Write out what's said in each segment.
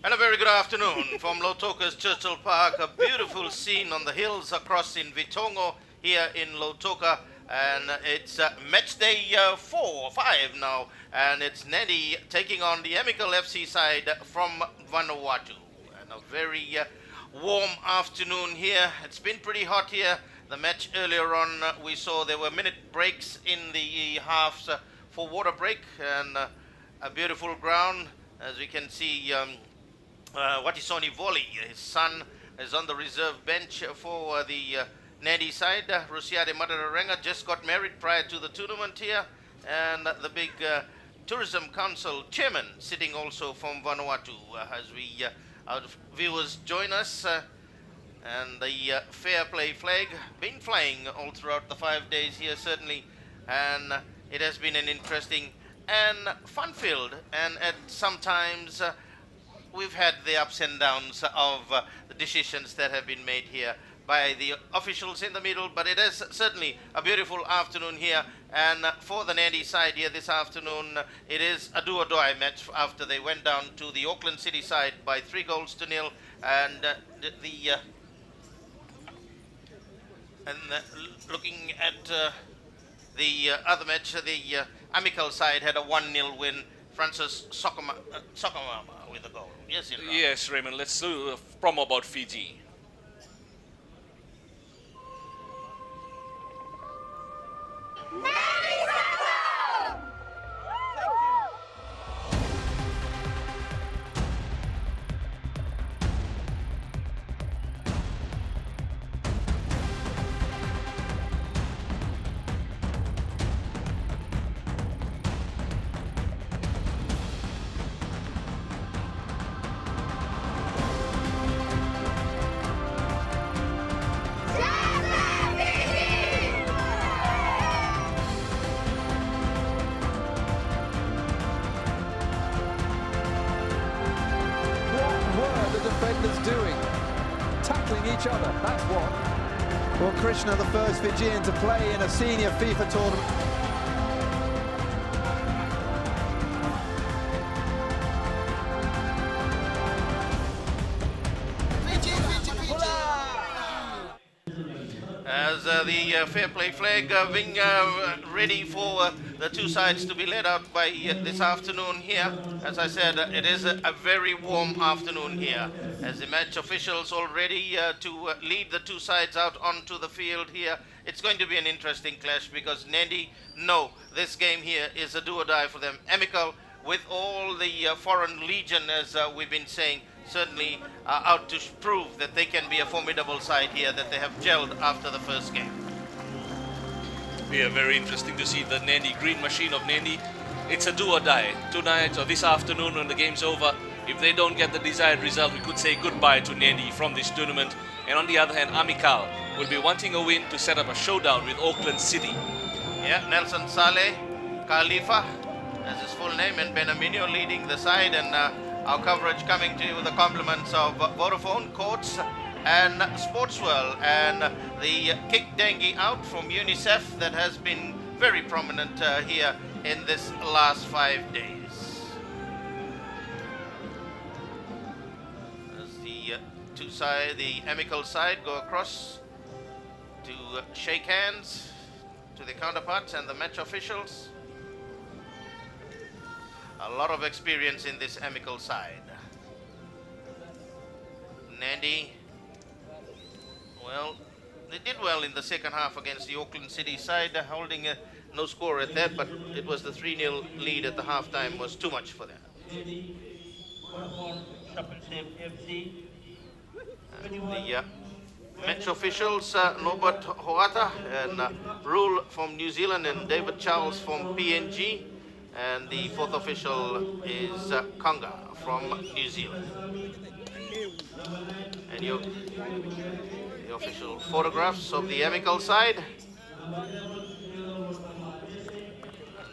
And a very good afternoon from Lautoka's Churchill Park, a beautiful scene on the hills across in Vitongo here in Lautoka. And it's match day 4 or 5 now, and it's Nadi taking on the Amical FC side from Vanuatu. And a very warm afternoon here. It's been pretty hot here. The match earlier on, we saw there were minute breaks in the halves for water break, and a beautiful ground. As we can see, Watisoni Volley, his son, is on the reserve bench for the Nadi side. Rusiade Matararenga just got married prior to the tournament here, and the big Tourism Council chairman sitting also from Vanuatu as we our viewers join us. And the fair play flag been flying all throughout the 5 days here certainly, and it has been an interesting and fun-filled, and at sometimes we've had the ups and downs of the decisions that have been made here by the officials in the middle, but it is certainly a beautiful afternoon here. And for the Nadi side here this afternoon, it is a do-or-die match after they went down to the Auckland City side by 3-0. And looking at the other match, the Amicale side had a 1-0 win. Francis Sokamama with a goal. Yes, yes, Raymond. Let's do a promo about Fiji. Doing tackling each other, that's what. Well, Krishna, the first Fijian to play in a senior FIFA tournament. As the fair play flag being ready for the two sides to be led out by this afternoon here. As I said, it is a very warm afternoon here, as the match officials all ready to lead the two sides out onto the field here. It's going to be an interesting clash because Nadi know this game here is a do-or-die for them. Amical, with all the foreign legion, as we've been saying, certainly out to prove that they can be a formidable side here, that they have gelled after the first game. Yeah, very interesting to see the Nadi green machine of Nadi. It's a do or die. Tonight or this afternoon when the game's over, if they don't get the desired result, we could say goodbye to Nadi from this tournament. And on the other hand, Amicale will be wanting a win to set up a showdown with Auckland City. Yeah, Nelson Saleh Khalifa, as his full name, and Benamino leading the side, and our coverage coming to you with the compliments of Vodafone, Courts, and Sportswell, and the kick dengue out from UNICEF that has been very prominent here in this last 5 days. As the two side, the Amicale side, go across to shake hands to the counterparts and the match officials. A lot of experience in this Amicale side. Nadi, well, they did well in the second half against the Auckland City side, holding no score at that, but it was the 3-0 lead at the halftime was too much for them. The match officials, Norbert Hoata and Rule from New Zealand and David Charles from PNG. And the fourth official is Konga from New Zealand. And the official photographs of the Amicale side. And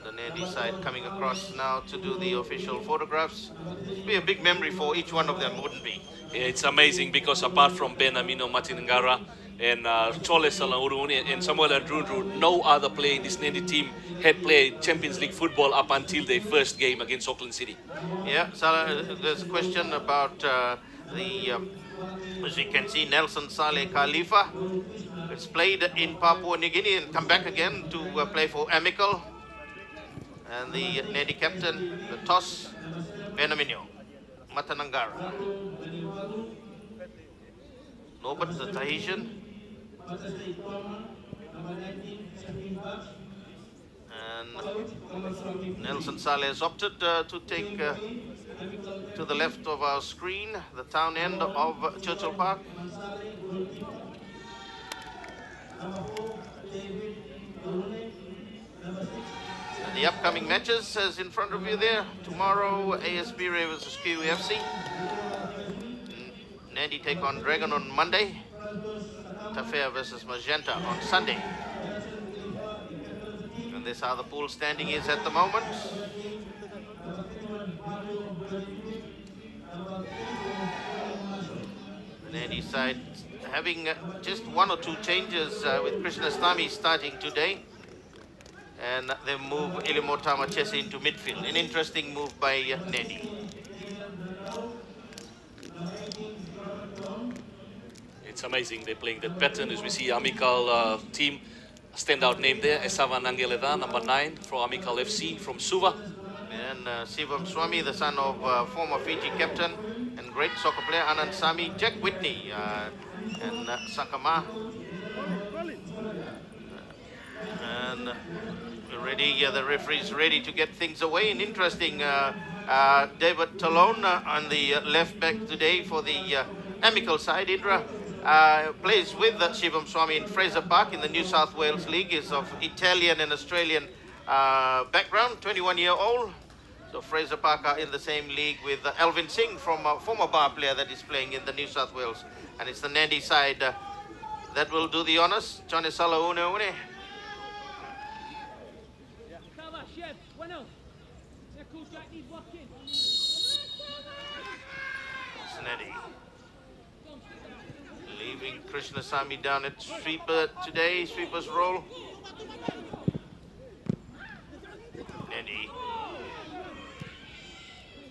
the Nadi side coming across now to do the official photographs. It'll be a big memory for each one of them, wouldn't be? Yeah, it's amazing because apart from Ben Amino Matinangara and Chole Salauruni and Samuel Adrundru. No other player in this Nandi team had played Champions League football up until their first game against Auckland City. Yeah, so there's a question about as you can see, Nelson Saleh Khalifa. It's played in Papua New Guinea and come back again to play for Amicale. And the Nadi captain, the toss, Benamino, Matanangara. Norbert, the Tahitian. And Nelson Saleh has opted to take to the left of our screen, the town end of Churchill Park. And the upcoming matches is in front of you there. Tomorrow, ASB versus QFC. Nadi take on Dragon on Monday. Tafea versus Magenta on Sunday. And this is how the pool standing is at the moment. The Nadi side having just one or two changes with Krishna Stami starting today. And they move Ilimota Machese into midfield. An interesting move by Nadi. It's amazing they're playing that pattern as we see Amical team. Standout name there, Esava Nangeleda, number 9 for Amical FC from Suva. And Sivam Swami, the son of former Fiji captain and great soccer player Anand Sami, Jack Whitney and Sakama. And ready, the referee's ready to get things away. And interesting, David Talon on the left back today for the Amicale side. Indra plays with Shivam Swami in Fraser Park in the New South Wales League. Is of Italian and Australian background, 21-year-old. So Fraser Park are in the same league with Alvin Singh, from a former bar player that is playing in the New South Wales. And it's the Nandi side that will do the honors. Johnny Salaune. Nadi. Leaving Krishnasamy down at sweeper today, sweeper's role. Nadi.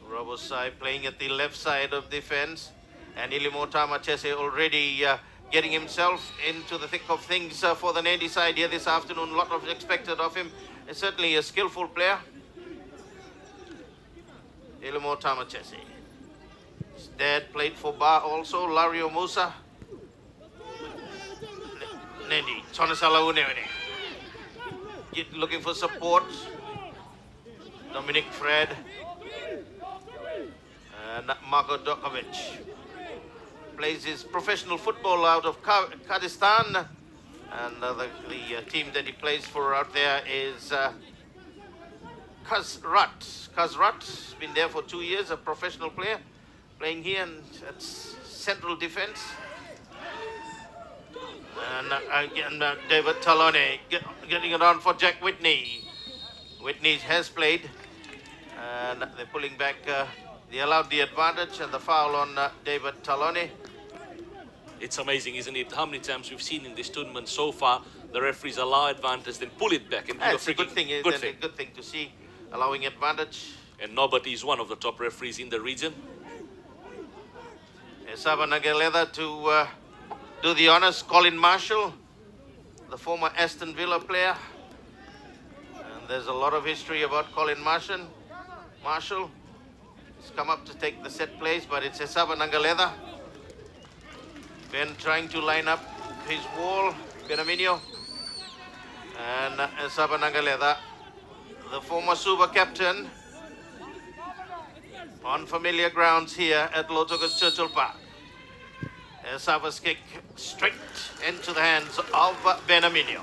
Robosai playing at the left side of defense. And Ilimota Machese already getting himself into the thick of things for the Nadi side here this afternoon. A lot of expected of him. He's certainly a skillful player. Ilimota Machese. His dad played for Bar also, Lario Musa. Nandi, Chonasala Unevene. Looking for support. Dominic Fred. And Marko Dokovic. Plays his professional football out of Kurdistan. And the team that he plays for out there is Kazrat. Kazrat's been there for 2 years, a professional player. Playing here at central defense. And again, David Talone getting it on for Jack Whitney. Whitney has played. And they're pulling back. They allowed the advantage and the foul on David Talone. It's amazing, isn't it? How many times we've seen in this tournament so far, the referees allow advantage, then pull it back. And it's a good thing. Good thing to see, allowing advantage. And Norbert is one of the top referees in the region. Esava Nageleda to do the honors. Colin Marshall, the former Aston Villa player. And there's a lot of history about Colin Marshall. He's come up to take the set plays, but it's Esava Nageleda. Ben trying to line up his wall, Benamino. And Esava Nageleda, the former Suva captain, on familiar grounds here at Lautoka's Churchill Park. Esava's kick straight into the hands of Benamino.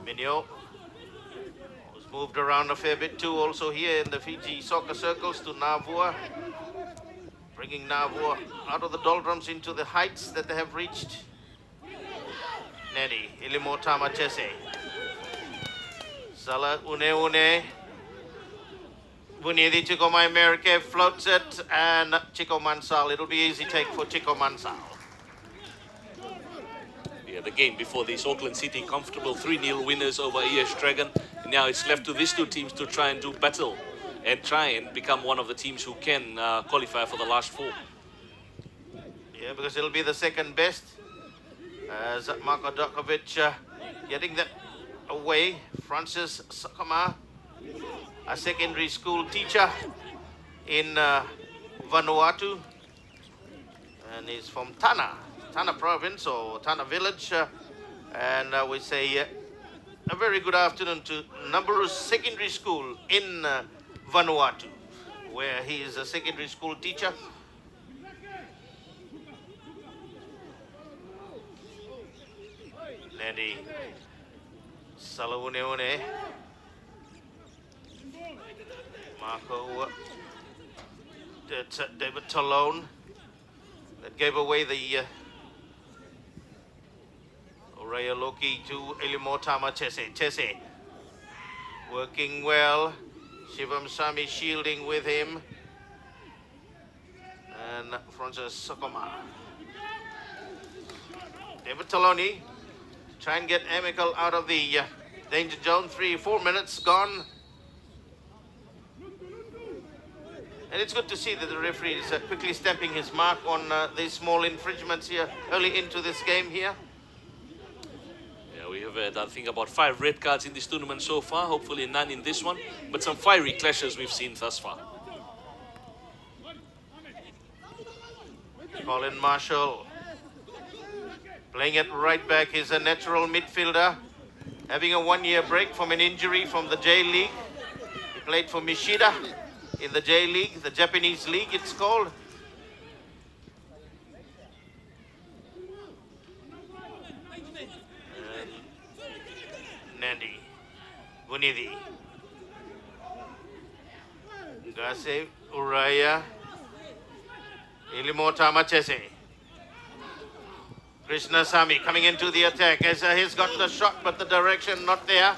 Minio was moved around a fair bit too, also here in the Fiji soccer circles, to Navua. Bringing Navua out of the doldrums into the heights that they have reached. Nadi, Ilimota Machese. Sala Une. Bunidi Chico Maimerke floats it, and Chico Mansal. It'll be easy take for Chico Mansal. Yeah, the game before this, Auckland City comfortable 3-0 winners over ES Dragon. And now it's left to these two teams to try and do battle and try and become one of the teams who can qualify for the last 4. Yeah, because it'll be the second best. As Marko Dokovic getting that away. Francis Sakama, a secondary school teacher in Vanuatu. And he's from Tana province or Tana village. And we say a very good afternoon to Namburu's secondary school in Vanuatu, where he is a secondary school teacher. Nadi Salaune Marco David Talone that gave away the Oraya Loki to Elimotama Chese working well. Shivam Sami shielding with him, and Francis Sokoma. David Taloni try and get Amical out of the danger zone. 3-4 minutes gone. And it's good to see that the referee is quickly stamping his mark on these small infringements here early into this game here. Yeah, we have had, I think, about 5 red cards in this tournament so far. Hopefully none in this one, but some fiery clashes we've seen thus far. Colin Marshall playing it right back. He's a natural midfielder, having a 1-year break from an injury from the J League. He played for Mishida in the J League, the Japanese league it's called. Nadi, Bunidi, Gase, Uraya, Ilimotama Chese. Krishna Sami coming into the attack as he's got the shot, but the direction not there.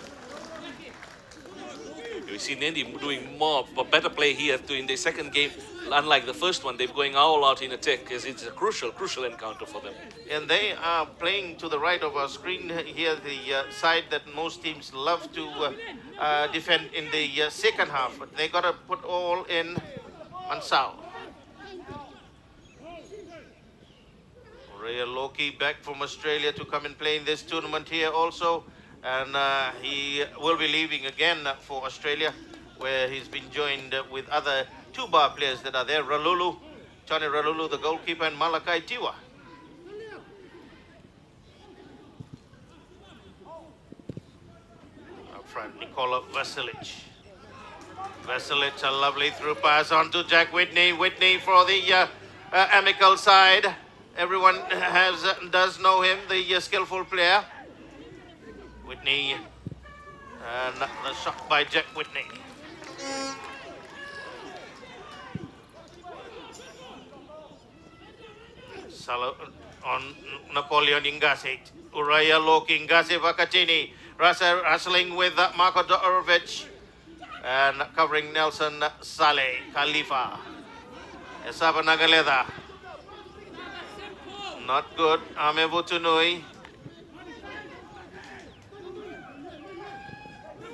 We see Nadi doing more, a better play here in the second game. Unlike the first one, they're going all out in attack because it's a crucial encounter for them. And they are playing to the right of our screen here, the side that most teams love to defend in the second half. But they got to put all in Mansal. Raya Loki back from Australia to come and play in this tournament here also. And he will be leaving again for Australia, where he's been joined with other 2-bar players that are there. Ralulu, Johnny Ralulu, the goalkeeper, and Malakai Tiwa. Up front, Nikola Vasilic. Vasilic, a lovely through pass on to Jack Whitney. Whitney for the Amical side. Everyone does know him, the skillful player. Whitney, and the shot by Jack Whitney. Salo on Napoleon Ingase, Uraya Loki, Ingase Vakacini, wrestling with Marko Dorovic, and covering Nelson Saleh, Khalifa. Esaba Nagaleda. Not good, Ame Butunui.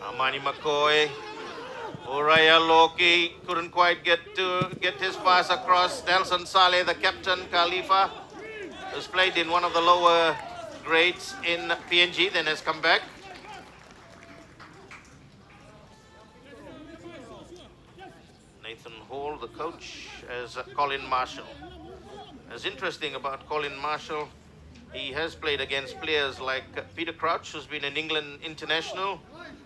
Amani McCoy, Uraya Loki couldn't quite get his pass across. Nelson Saleh, the captain, Khalifa, has played in one of the lower grades in PNG, then has come back. Nathan Hall, the coach, as Colin Marshall. What's interesting about Colin Marshall, he has played against players like Peter Crouch, who's been an England international,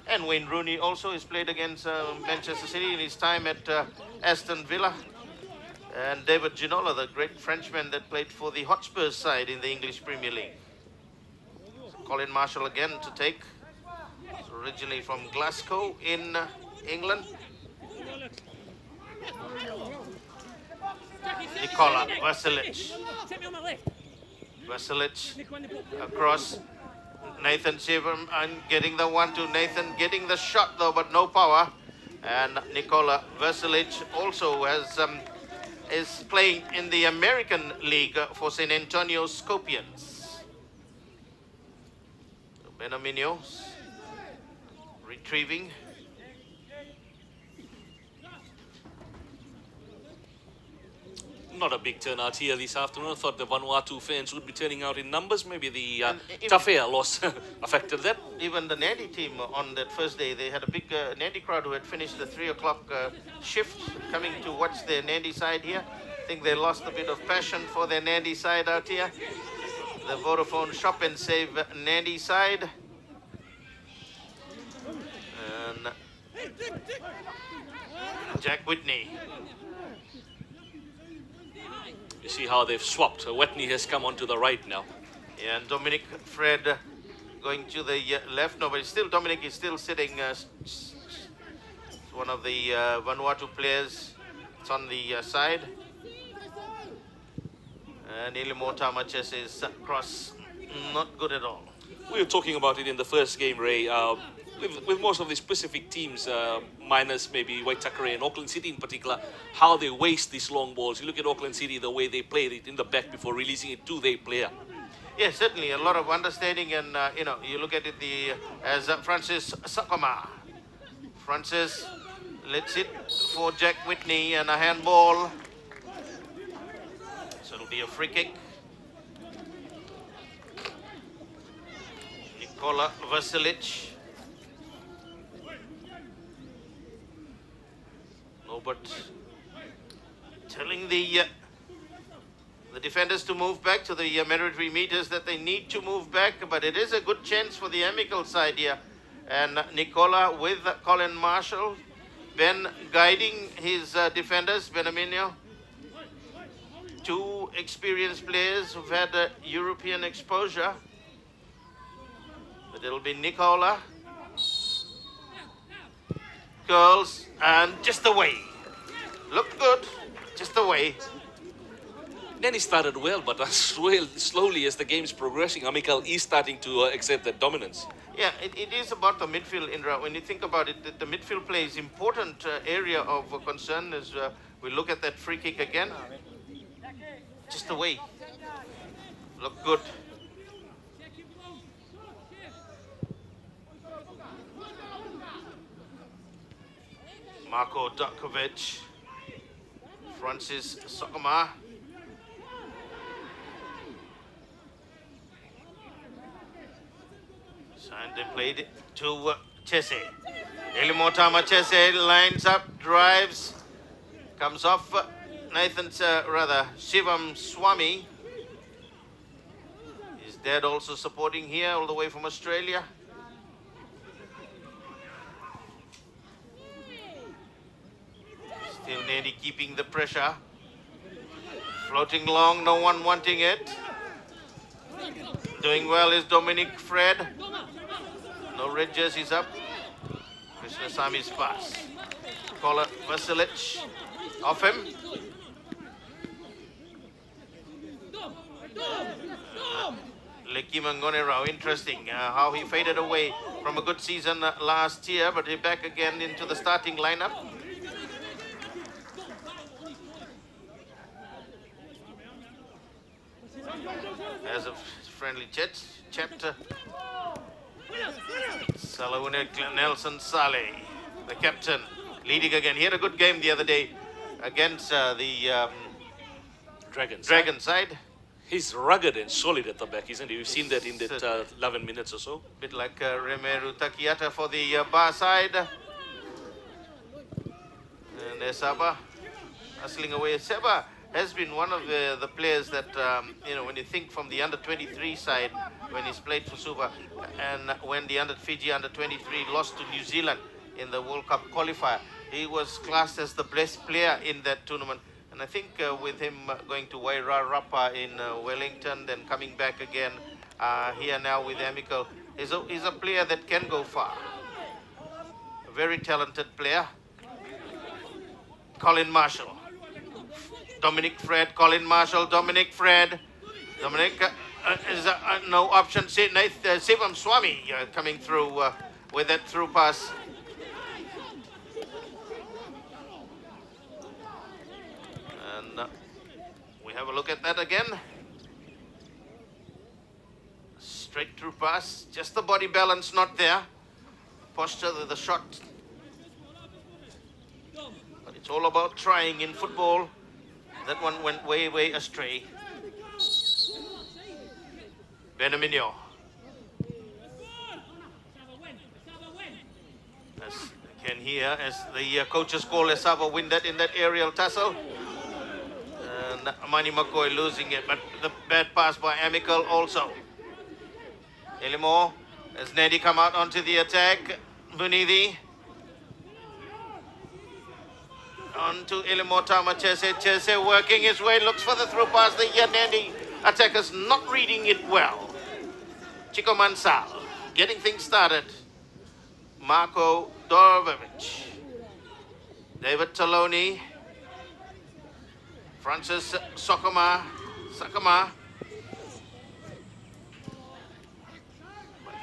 and Wayne Rooney also has played against Manchester City in his time at Aston Villa. And David Ginola, the great Frenchman that played for the Hotspurs side in the English Premier League. So Colin Marshall again to take. He's originally from Glasgow in England. Nikola Vasilic. Vasilic across. Nathan Shivam and getting the one to Nathan, getting the shot though, but no power. And Nikola Veselic also has is playing in the American League for San Antonio Scorpions. Benaminio retrieving. Not a big turnout here this afternoon. I thought the Vanuatu fans would be turning out in numbers. Maybe the tough air loss affected that. Even the Nadi team on that first day, they had a big Nadi crowd who had finished the 3 o'clock shift coming to watch their Nadi side here. I think they lost a bit of passion for their Nadi side out here. The Vodafone Shop and Save Nadi side. And Jack Whitney. You see how they've swapped. Whitney has come onto the right now. Yeah, and Dominic Fred going to the left. No, but still Dominic is still sitting. One of the Vanuatu players. It's on the side. And Ilimo Tamaches' cross, not good at all. We were talking about it in the first game, Ray. With most of the specific teams, minus maybe Waitakere and Auckland City in particular, how they waste these long balls. You look at Auckland City, the way they played it in the back before releasing it to their player. Yes, certainly a lot of understanding, and you know, you look at it as Francis Sakoma. Francis lets it for Jack Whitney and a handball. So it'll be a free kick. Nikola Veselic. But telling the defenders to move back to the mandatory meters that they need to move back, but it is a good chance for the Amical side here. And Nicola with Colin Marshall, Ben guiding his defenders, Benaminio. 2 experienced players who've had European exposure. But it'll be Nicola. Girls, and just away. Look good, just away. Then he started well, but slowly as the game's progressing, Amical is starting to accept that dominance. Yeah, it is about the midfield, Indra. When you think about it, the midfield play is important area of concern as we look at that free kick again. Just away. Look good. Marko Dakovic, Francis Sokoma. And they played it to Chese. Elimotama Chese lines up, drives, comes off Shivam Swami. His dad also supporting here all the way from Australia. Still Nadi keeping the pressure. Floating long, no one wanting it. Doing well is Dominic Fred. No red jerseys up. Krishnasami's pass. Nikola Veselic off him. Leki Mangonerao, interesting how he faded away from a good season last year, but he's back again into the starting lineup. As a friendly chapter. Salawune Nelson Saleh, the captain, leading again. He had a good game the other day against the Dragon side. He's rugged and solid at the back, isn't he? We've seen that in that 11 minutes or so. Bit like Remeru Takiata for the bar side. And there's Saba hustling away. Saba has been one of the players that, you know, when you think from the under-23 side, when he's played for Suva, and when the Fiji under-23 lost to New Zealand in the World Cup qualifier, he was classed as the best player in that tournament. And I think with him going to Wairarapa in Wellington, then coming back again here now with Amical, he's a player that can go far. A very talented player. Colin Marshall. Dominic Fred, Colin Marshall, Dominic Fred. Dominic is no option. Sivam Swami coming through with that through pass. we have a look at that again. Straight through pass, just the body balance not there. Posture of the shot. But it's all about trying in football. That one went way, way astray. Benamino. As again here, as the coaches call a Sava win that in that aerial tussle. And Mani McCoy losing it, but the bad pass by Amicale also. Elimo, as Nadi come out onto the attack. Bunidi. On to Elimo Tama Chese. Chese working his way, looks for the through pass. The Nadi attackers not reading it well. Chico Mansal getting things started. Marko Dorovic. David Taloni. Francis Sakama.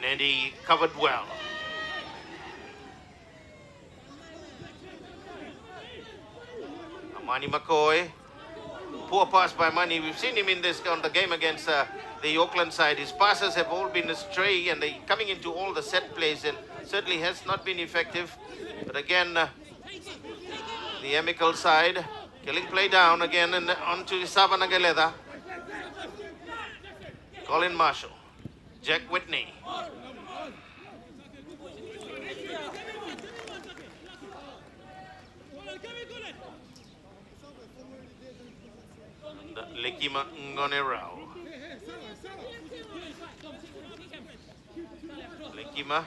Nadi covered well. Mani McCoy. Poor pass by Mani. We've seen him in this on the game against the Auckland side. His passes have all been astray and they coming into all the set plays and certainly has not been effective. But again, the Amicale side killing play down again and onto Savanagaleda. Colin Marshall. Jack Whitney. Lekima Ngonerao. Lekima.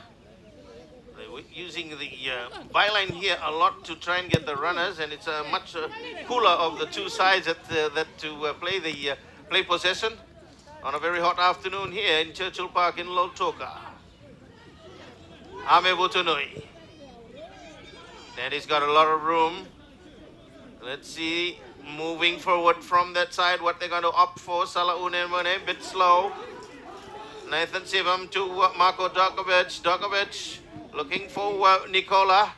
They were using the byline here a lot to try and get the runners, and it's a much cooler of the two sides that to play possession on a very hot afternoon here in Churchill Park in Lautoka. Ame Butunui. Nadi's got a lot of room. Let's see, moving forward from that side, what they're going to opt for. Salaune Mone, bit slow. Nathan Sivam to Marko Dokovic. Dokovic looking for Nicola.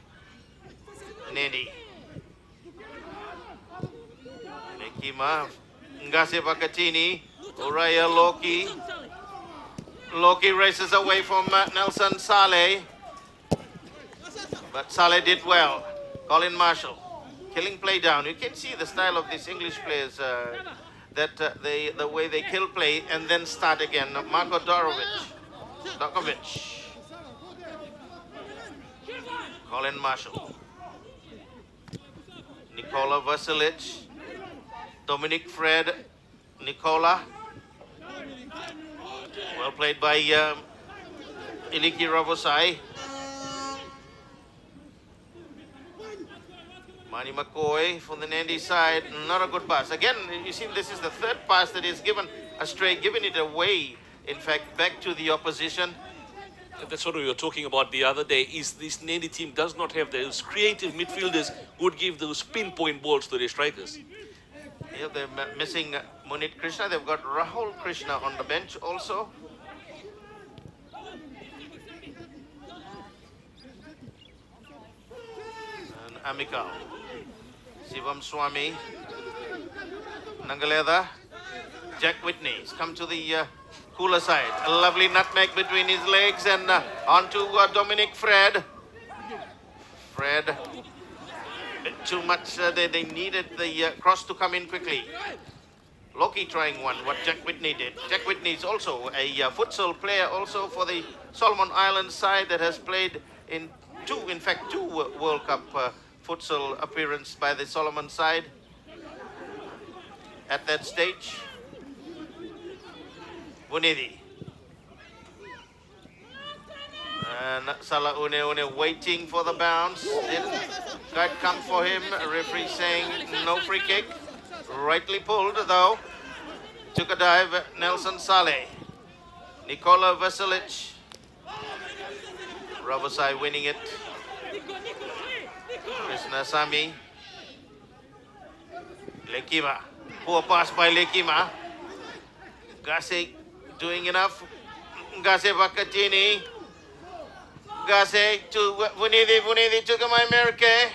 Nadi. Nekima. Ngase Bakatini. Uraya Loki. Loki races away from Nelson Saleh. But Saleh did well. Colin Marshall. Killing play down. You can see the style of these English players, the way they kill play and then start again. Marko Dokovic. Colin Marshall. Nikola Vasilic. Dominic Fred. Nicola. Well played by Iliki Ravosai. Mani McCoy from the Nandi side, not a good pass. Again, you see this is the third pass that is given astray, giving it away, in fact, back to the opposition. That's what we were talking about the other day, is this Nandi team does not have those creative midfielders who would give those pinpoint balls to their strikers. Yeah, they're missing Munit Krishna. They've got Rahul Krishna on the bench also. And Amicale. Sivam Swami. Nangaleda. Jack Whitney has come to the cooler side. A lovely nutmeg between his legs and onto Dominic Fred. Fred. Bit too much. They needed the cross to come in quickly. Loki trying one, what Jack Whitney did. Jack Whitney is also a futsal player also for the Solomon Islands side that has played in two World Cup futsal appearance by the Solomon side at that stage. Bunidi. And Salah Une waiting for the bounce. Didn't quite come for him. A referee saying no free kick. Rightly pulled though. Took a dive. Nelson Saleh. Nikola Vasilic. Ravosai winning it. Krishna Sami. Lekima. Poor pass by Lekima. Gase doing enough. Gase Vakatini. Gase to Vunidi to Gamai Merke.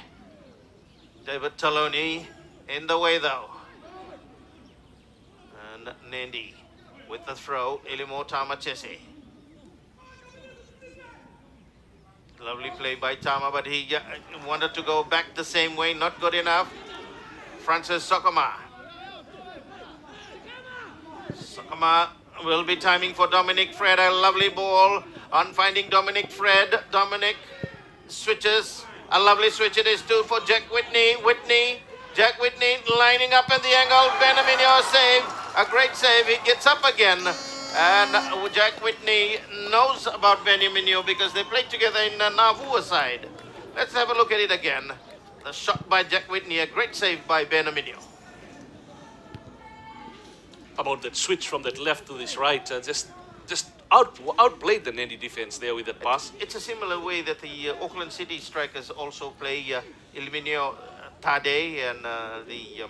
David Taloni in the way though. And Nadi with the throw, Ilimo Tamachese. Lovely play by Tama, but he wanted to go back the same way, not good enough. Francis Sokoma. Sokoma will be timing for Dominic Fred, a lovely ball on finding Dominic Fred. Dominic switches, a lovely switch it is too for Jack Whitney. Jack Whitney lining up at the angle. Benaminio save, a great save. He gets up again, and Jack Whitney knows about Benaminio because they played together in Navua side. Let's have a look at it again. The shot by Jack Whitney, a great save by Benaminio. About that switch from that left to this right, just outplayed the Nadi defense there with that pass. It's a similar way that the Auckland City strikers also play Ilminio Tade and the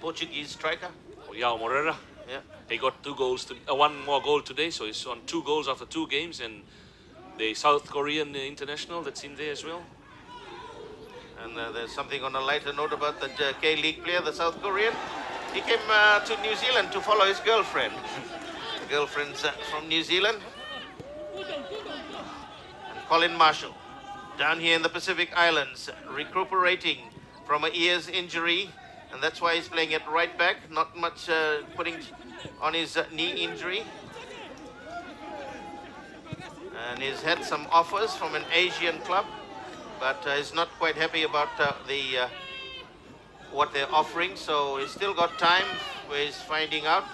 Portuguese striker. Yao Moreira. Yeah. He got 2 goals, one more goal today, so he's on 2 goals after 2 games, and the South Korean international that's in there as well. And there's something on a lighter note about the K-League player, the South Korean. He came to New Zealand to follow his girlfriend. The girlfriend's from New Zealand. And Colin Marshall, down here in the Pacific Islands, recuperating from a ear's injury. And that's why he's playing at right back, not much putting on his knee injury. And he's had some offers from an Asian club, but he's not quite happy about what they're offering, so he's still got time where he's finding out.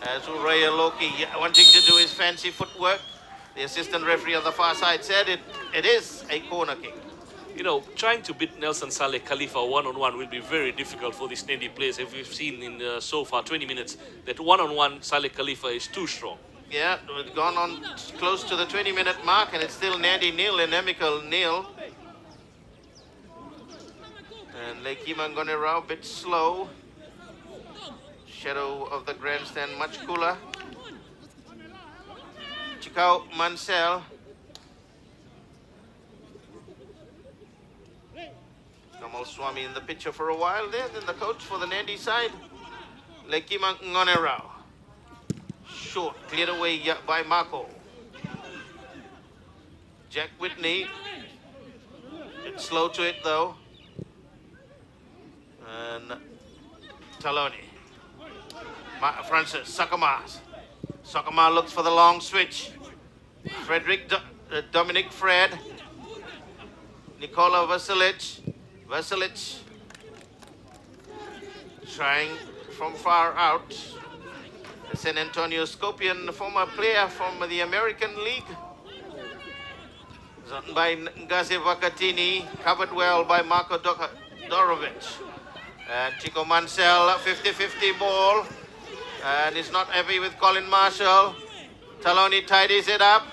As Uraya Loki wanting to do his fancy footwork, the assistant referee on the far side said it is a corner kick. You know, trying to beat Nelson Saleh Khalifa one-on-one will be very difficult for these Nadi players. If we've seen in so far 20 minutes that one-on-one Saleh Khalifa is too strong. Yeah, we've gone on close to the 20-minute mark, and it's still Nadi nil and Amical nil. And Lekima Ngonera a bit slow. Shadow of the grandstand much cooler. Chikau Mansell. Kamal Swami in the picture for a while there. Then the coach for the Nadi side. Lekima Ngonera. Short, cleared away by Marco. Jack Whitney. It's slow to it though. And Taloni. Francis Sakama. Sakama looks for the long switch. Dominic Fred. Nikola Vasilic. Vasilic trying from far out. San Antonio Scorpion, the former player from the American League. Done by Ngazi Vakatini, covered well by Marco Dorovic. And Chico Mansell, 50-50 ball. And he's not happy with Colin Marshall. Taloni tidies it up.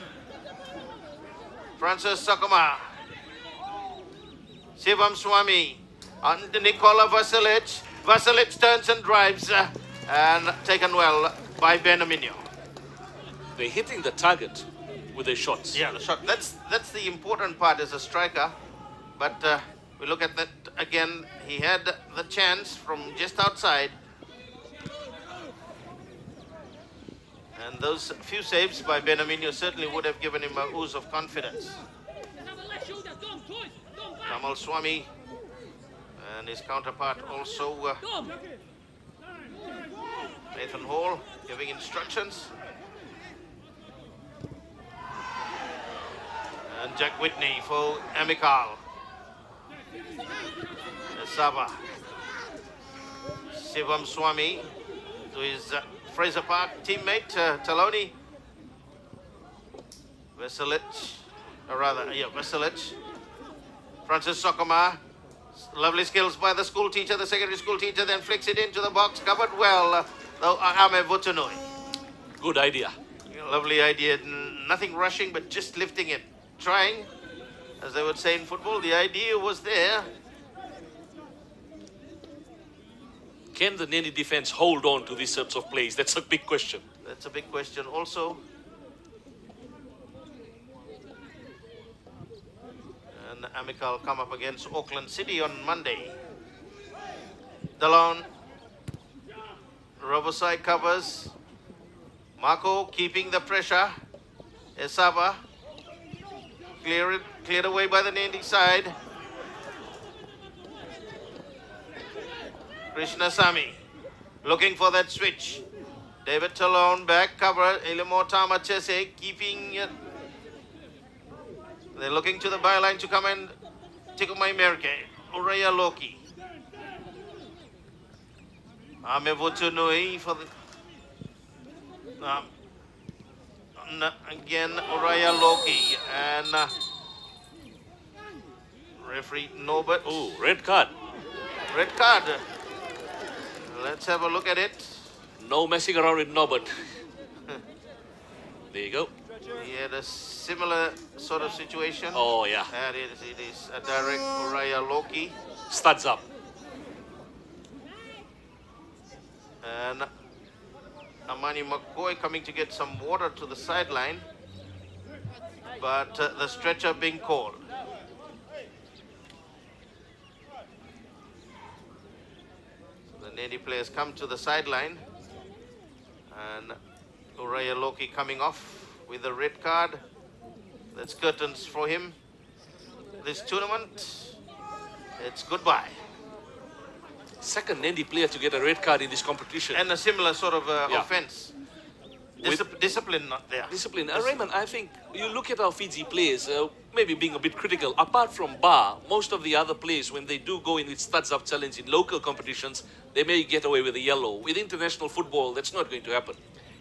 Francis Sakama. Shivam Swami. On Nikola Vasilic. Vasilic turns and drives. And taken well by Benaminio. They're hitting the target with their shots. Yeah, the shot. That's the important part as a striker. But we look at that again. He had the chance from just outside. And those few saves by Benaminio certainly would have given him a ooze of confidence. Kamal Swami and his counterpart also Nathan Hall giving instructions. And Jack Whitney for Amicale. Sava. Shivam Swami to his Fraser Park teammate Taloni. Vasilic, or rather, yeah, Vasilic. Francis Sokoma. Lovely skills by the school teacher, the secondary school teacher, then flicks it into the box, covered well, though Ame Vutunui. Good idea. Lovely idea, nothing rushing, but just lifting it. Trying, as they would say in football, the idea was there. Can the Nadi defense hold on to these sorts of plays? That's a big question. That's a big question also. And Amicale come up against Auckland City on Monday. Delon Robosai covers. Marco keeping the pressure. Esaba cleared away by the Nandi side. Krishnasamy looking for that switch. David Talon back cover. Ilimotama Chese keeping it. They're looking to the byline to come and Tikumai Merke. Uraya Loki. Amevutunui for the again Uraya Loki and referee Norbert. Oh, red card. Red card. Let's have a look at it. No messing around with Norbert. There you go. He had a similar sort of situation. Oh, yeah. And it is a direct Uraya Loki. Studs up. And Amani McCoy coming to get some water to the sideline. But the stretcher being called. The Nadi players come to the sideline. And Uraya Loki coming off with the red card. That's curtains for him. This tournament, it's goodbye. Second Nandi player to get a red card in this competition. And a similar sort of Yeah. offense. Discipline not there. Discipline. Raymond, I think you look at our Fiji players, maybe being a bit critical. Apart from Bar, most of the other players, when they do go in with studs up challenge in local competitions, they may get away with a yellow. With international football, that's not going to happen.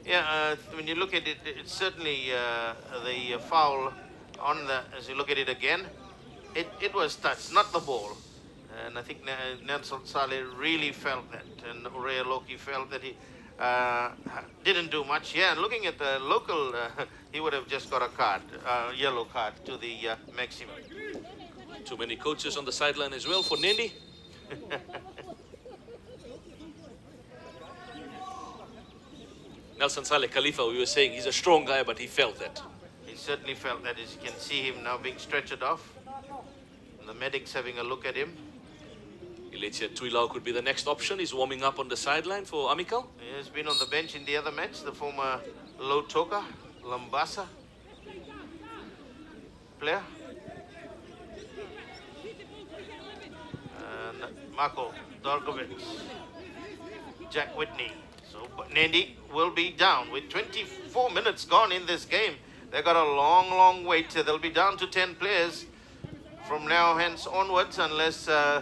Yeah, when you look at it, it's certainly the foul on the, as you look at it again, it was touched, not the ball. And I think Nelson Saleh really felt that, and Uraya Loki felt that he didn't do much. Yeah, and looking at the local, he would have just got a card, yellow card to the maximum. Too many coaches on the sideline as well for Nandi. Nelson Saleh Khalifa, we were saying he's a strong guy, but he felt that. He certainly felt that, as you can see him now being stretchered off. And the medics having a look at him. Iletia Tuilau could be the next option. He's warming up on the sideline for Amicale. He has been on the bench in the other match, the former Lautoka, Lambasa player. And Marco Dorkovic, Jack Whitney. So Nandi will be down with 24 minutes gone in this game. They've got a long, long wait. They'll be down to 10 players from now hence onwards, unless no,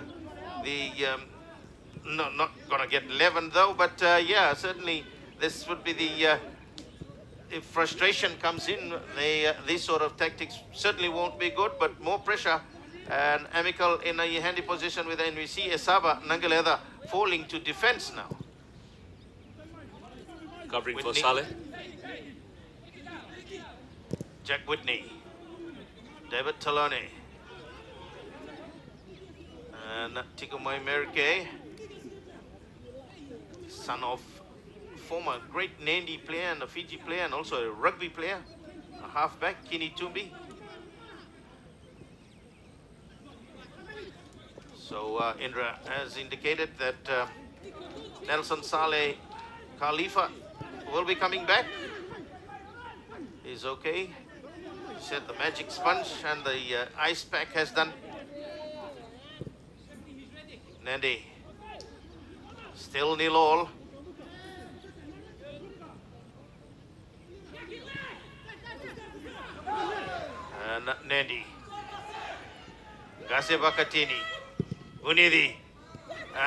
not gonna get 11 though. But yeah, certainly this would be the if frustration comes in, these sort of tactics certainly won't be good. But more pressure, and Amicale in a handy position with NVC. Esaba Nangaleda falling to defense now. Covering Whitney. for Saleh. Jack Whitney, David Talone, and Tikumai Merke, son of former great Nandi player and a Fiji player and also a rugby player, a halfback, Kini Tumbi. So Indra has indicated that Nelson Saleh Khalifa will be coming back. He's okay. He said the magic sponge and the ice pack has done. Nandi still 0-all. And Nandi, Gase Bakatini, Unidi,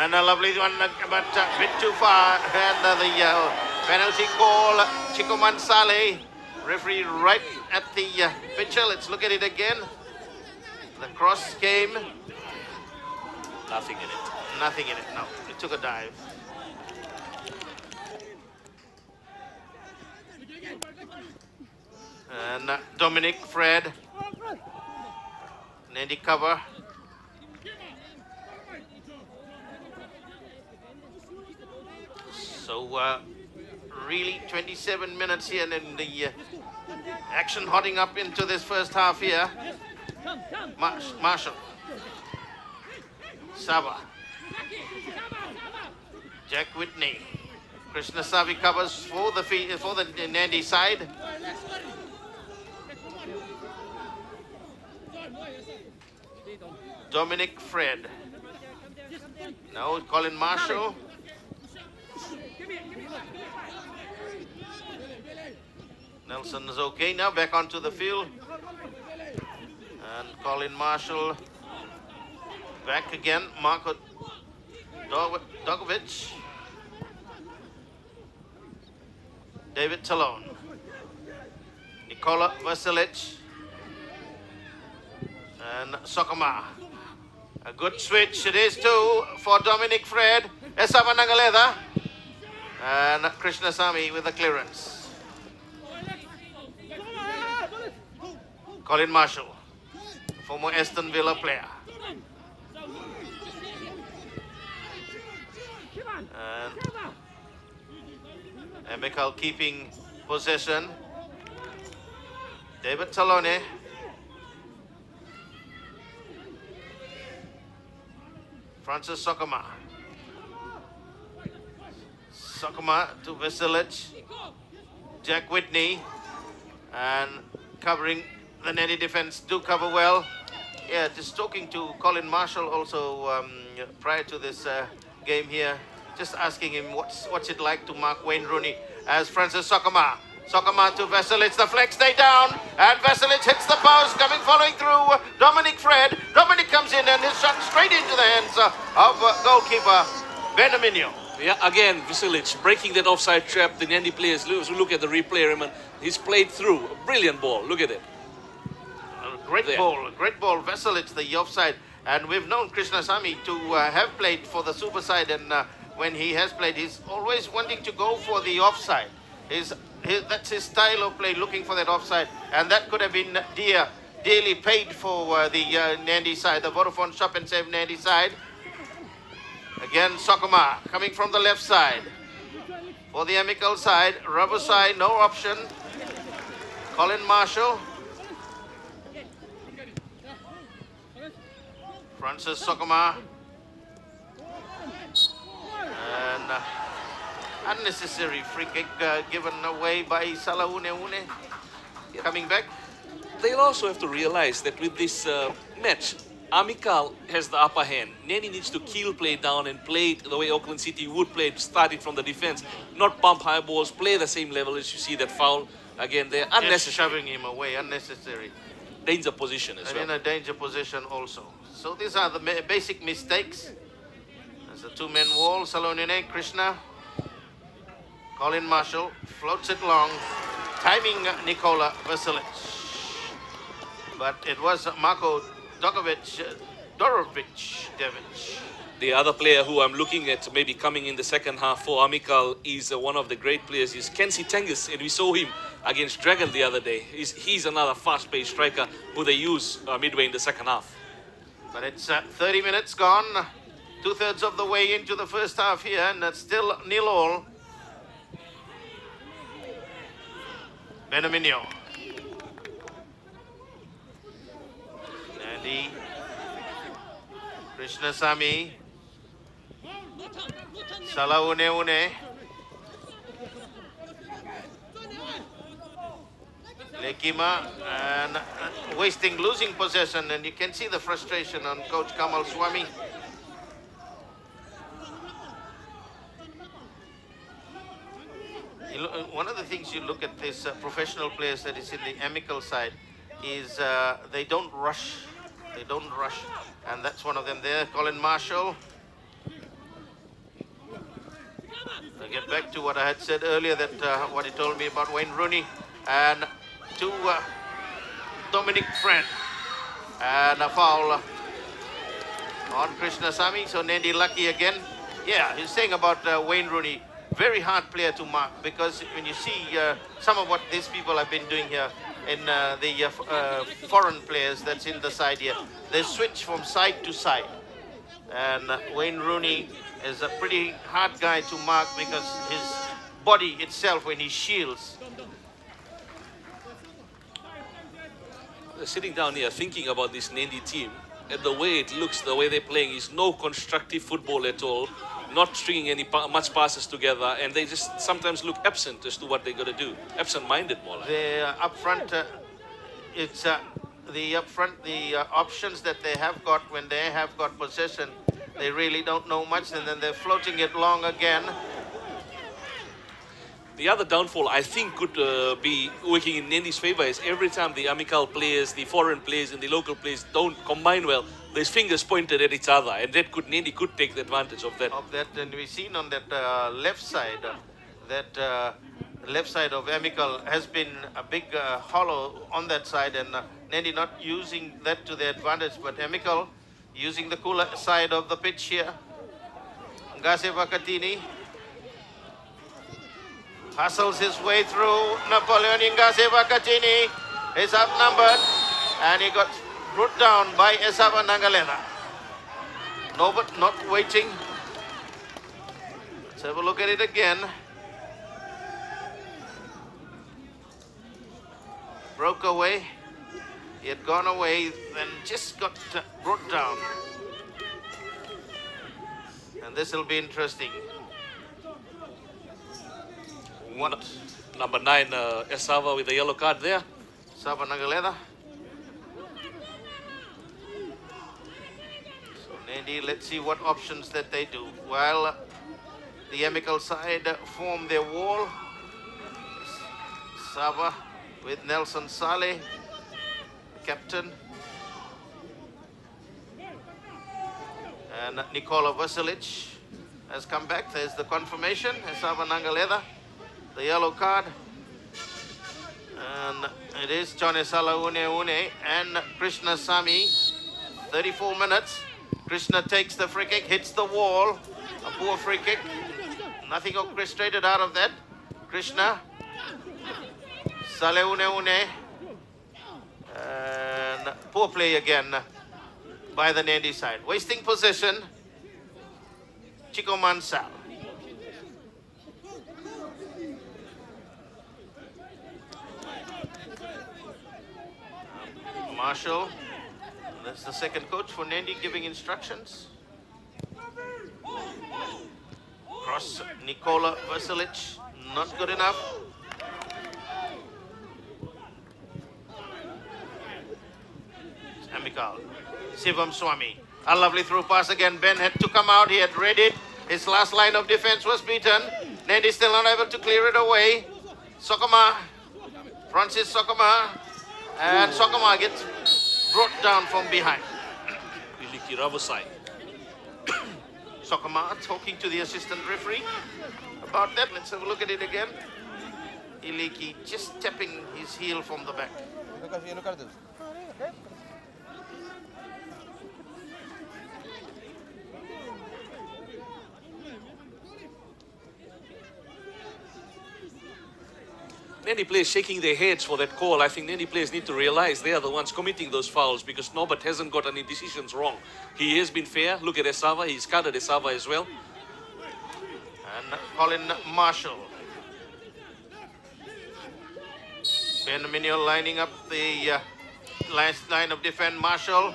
and a lovely one, but a bit too far. And the penalty call, Chikoman Saleh, referee right at the pitcher. Let's look at it again. The cross came. Nothing in it. Nothing in it, no. It took a dive. And Dominic Fred. Nandi cover. So really 27 minutes here, and then the action hotting up into this first half here. Marshall. Saba. Jack Whitney. Krishnasamy covers for the Nadi side. Dominic Fred. Now Colin Marshall. Nelson is okay now, back onto the field. And Colin Marshall back again. Marko Dogovic. David Talon. Nikola Vasilic. And Sokoma. A good switch it is too for Dominic Fred. Esama Nangaleda. And Krishnasamy with the clearance. Colin Marshall, former Aston Villa player. And Amicale keeping possession. David Talone. Francis Sokoma. Sokoma to Vasilic. Jack Whitney. And covering the Nadi defense do cover well. Yeah, just talking to Colin Marshall also prior to this game here. Just asking him what's it like to mark Wayne Rooney as Francis Sokoma. Sokoma to Vasilic, the flex stay down, and Vasilic hits the post, following through Dominic Fred. Dominic comes in and is shot straight into the hands of goalkeeper Benaminio. Yeah, again, Vasilic breaking that offside trap. The Nandi players, look at the replay, and he's played through. A brilliant ball, look at it. Great ball, Vasilic, the offside. And we've known Krishnasamy to have played for the super side, and when he has played, he's always wanting to go for the offside. That's his style of play, looking for that offside, and that could have been dearly paid for the Nandi side, the Vodafone Shop and Save Nandi side. Again, Sokoma coming from the left side. For the Amicale side, Rabusai, no option. Colin Marshall. Francis Sokoma. And unnecessary free kick given away by Salaune. Coming back. They'll also have to realize that with this match, Amicale has the upper hand. Nani needs to keel play down and play it the way Auckland City would play it, start it from the defense, not pump high balls, play the same level as you see that foul. Again, they're unnecessary. Shoving him away, unnecessary. Danger position as well. In a danger position also. So these are the basic mistakes. There's a two-man wall. Salonine, Krishna. Colin Marshall floats it long. Timing Nikola Vasilic. But it was Marko Dorovic. The other player who I'm looking at maybe coming in the second half for Amicale is one of the great players, is Kensi Tengus, and we saw him against Dragon the other day. He's another fast-paced striker who they use midway in the second half. But it's 30 minutes gone, two-thirds of the way into the first half here, and that's still 0-0. Benaminio. Nadi. Krishnasamy. Salaune. Lekima, and losing possession, and you can see the frustration on Coach Kamal Swami. One of the things you look at this professional players that is in the Amicale side is they don't rush. They don't rush, and that's one of them there. Colin Marshall. I get back to what I had said earlier, that what he told me about Wayne Rooney, and to Dominic Fred, and a foul on Krishnasamy. So Nandi lucky again. Yeah, he's saying about Wayne Rooney, very hard player to mark, because when you see some of what these people have been doing here in the foreign players that's in the side here, they switch from side to side, and Wayne Rooney is a pretty hard guy to mark because his body itself, when he shields. Sitting down here thinking about this Nandi team, and the way it looks, the way they're playing is no constructive football at all. not stringing any much passes together, and they just sometimes look absent as to what they're going to do. Absent-minded, more like. The up front, it's the options that they have got when they have got possession, they really don't know much, and then they're floating it long again. The other downfall, I think, could be working in Nandy's favor is every time the Amicale players, the foreign players, and the local players don't combine well, there's fingers pointed at each other, and that could Nadi could take the advantage of that. And we've seen on that left side, that left side of Amicale has been a big hollow on that side, and Nadi not using that to their advantage, but Amicale using the cooler side of the pitch here. Ngase Vakatini hustles his way through. Napoleon Ngase Vakatini is outnumbered, and he got brought down by Esava Nangalena. No, but not waiting. Let's have a look at it again. Broke away. He had gone away, then just got brought down. And this will be interesting. What? Number 9, Esava with the yellow card there. Esava Nangalena. So Nadi, let's see what options that they do. While the Amicale side form their wall. Sava with Nelson Saleh, captain. And Nikola Vasilic has come back. There's the confirmation. Esava Nangalena, the yellow card. And it is Chonesala Une and Krishna Sami. 34 minutes. Krishna takes the free kick, hits the wall. A poor free kick. Nothing orchestrated out of that. Krishna. Sale Une. And poor play again by the Nadi side. Wasting possession. Chico Mansal. Marshall. That's the second coach for Nadi giving instructions. Cross Nikola Vasilic. Not good enough. Amicale. Sivam Swami. A lovely through pass again. Ben had to come out. He had read it. His last line of defense was beaten. Nadi still not able to clear it away. Sokoma. Francis Sokoma. And Sokoma gets brought down from behind. Iliki Ravosai. Sokoma talking to the assistant referee about that. Let's have a look at it again. Iliki just tapping his heel from the back. Nadi players shaking their heads for that call. I think Nadi players need to realize they are the ones committing those fouls because Norbert hasn't got any decisions wrong. He has been fair. Look at Esava. He's carded Esava as well. And Colin Marshall. Benjamin lining up the last line of defense. Marshall.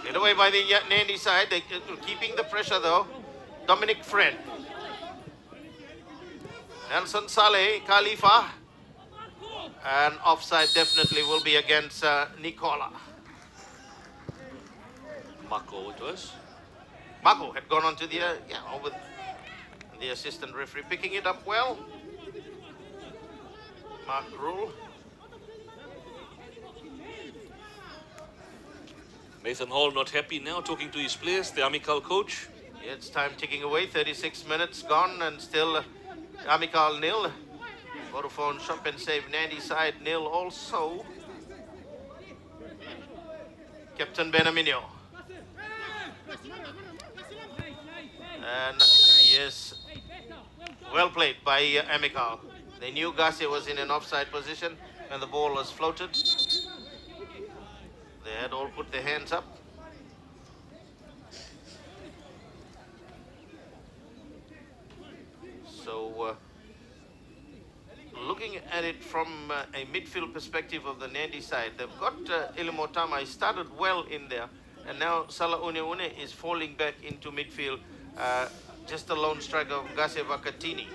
Get away by the Nadi side. They're keeping the pressure though. Dominic Fred. Nelson Saleh, Khalifa, and offside definitely will be against Nikola. Mako it was. Mako had gone on to the, over the assistant referee, picking it up well. Mark Rule. Nathan Hall not happy now, talking to his players, the Amicale coach. Yeah, it's time ticking away, 36 minutes gone and still Amicale nil. Vodafone Shop and Save Nadi side nil also. Captain Benamino. And yes, well played by Amicale. They knew Garcia was in an offside position when the ball was floated. They had all put their hands up. So, looking at it from a midfield perspective of the Nadi side, they've got Ilimotama. He started well in there, and now Salah Une is falling back into midfield just a lone striker of Ngase Vakatini.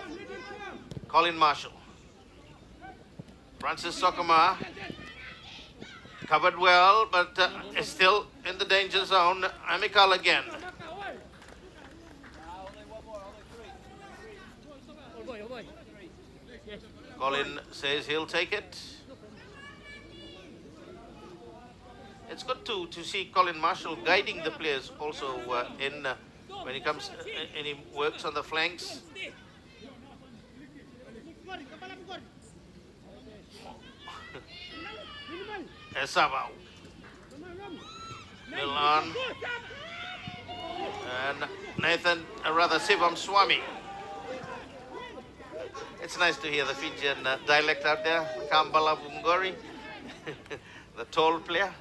Colin Marshall. Francis Sokoma. Covered well, but is still in the danger zone. Amicale again. Colin says he'll take it. It's good to see Colin Marshall guiding the players also in when he comes and he works on the flanks. Esavao. Milan. And Nathan, rather Sivam Swami. It's nice to hear the Fijian dialect out there. Kambala Vungori, the tall player.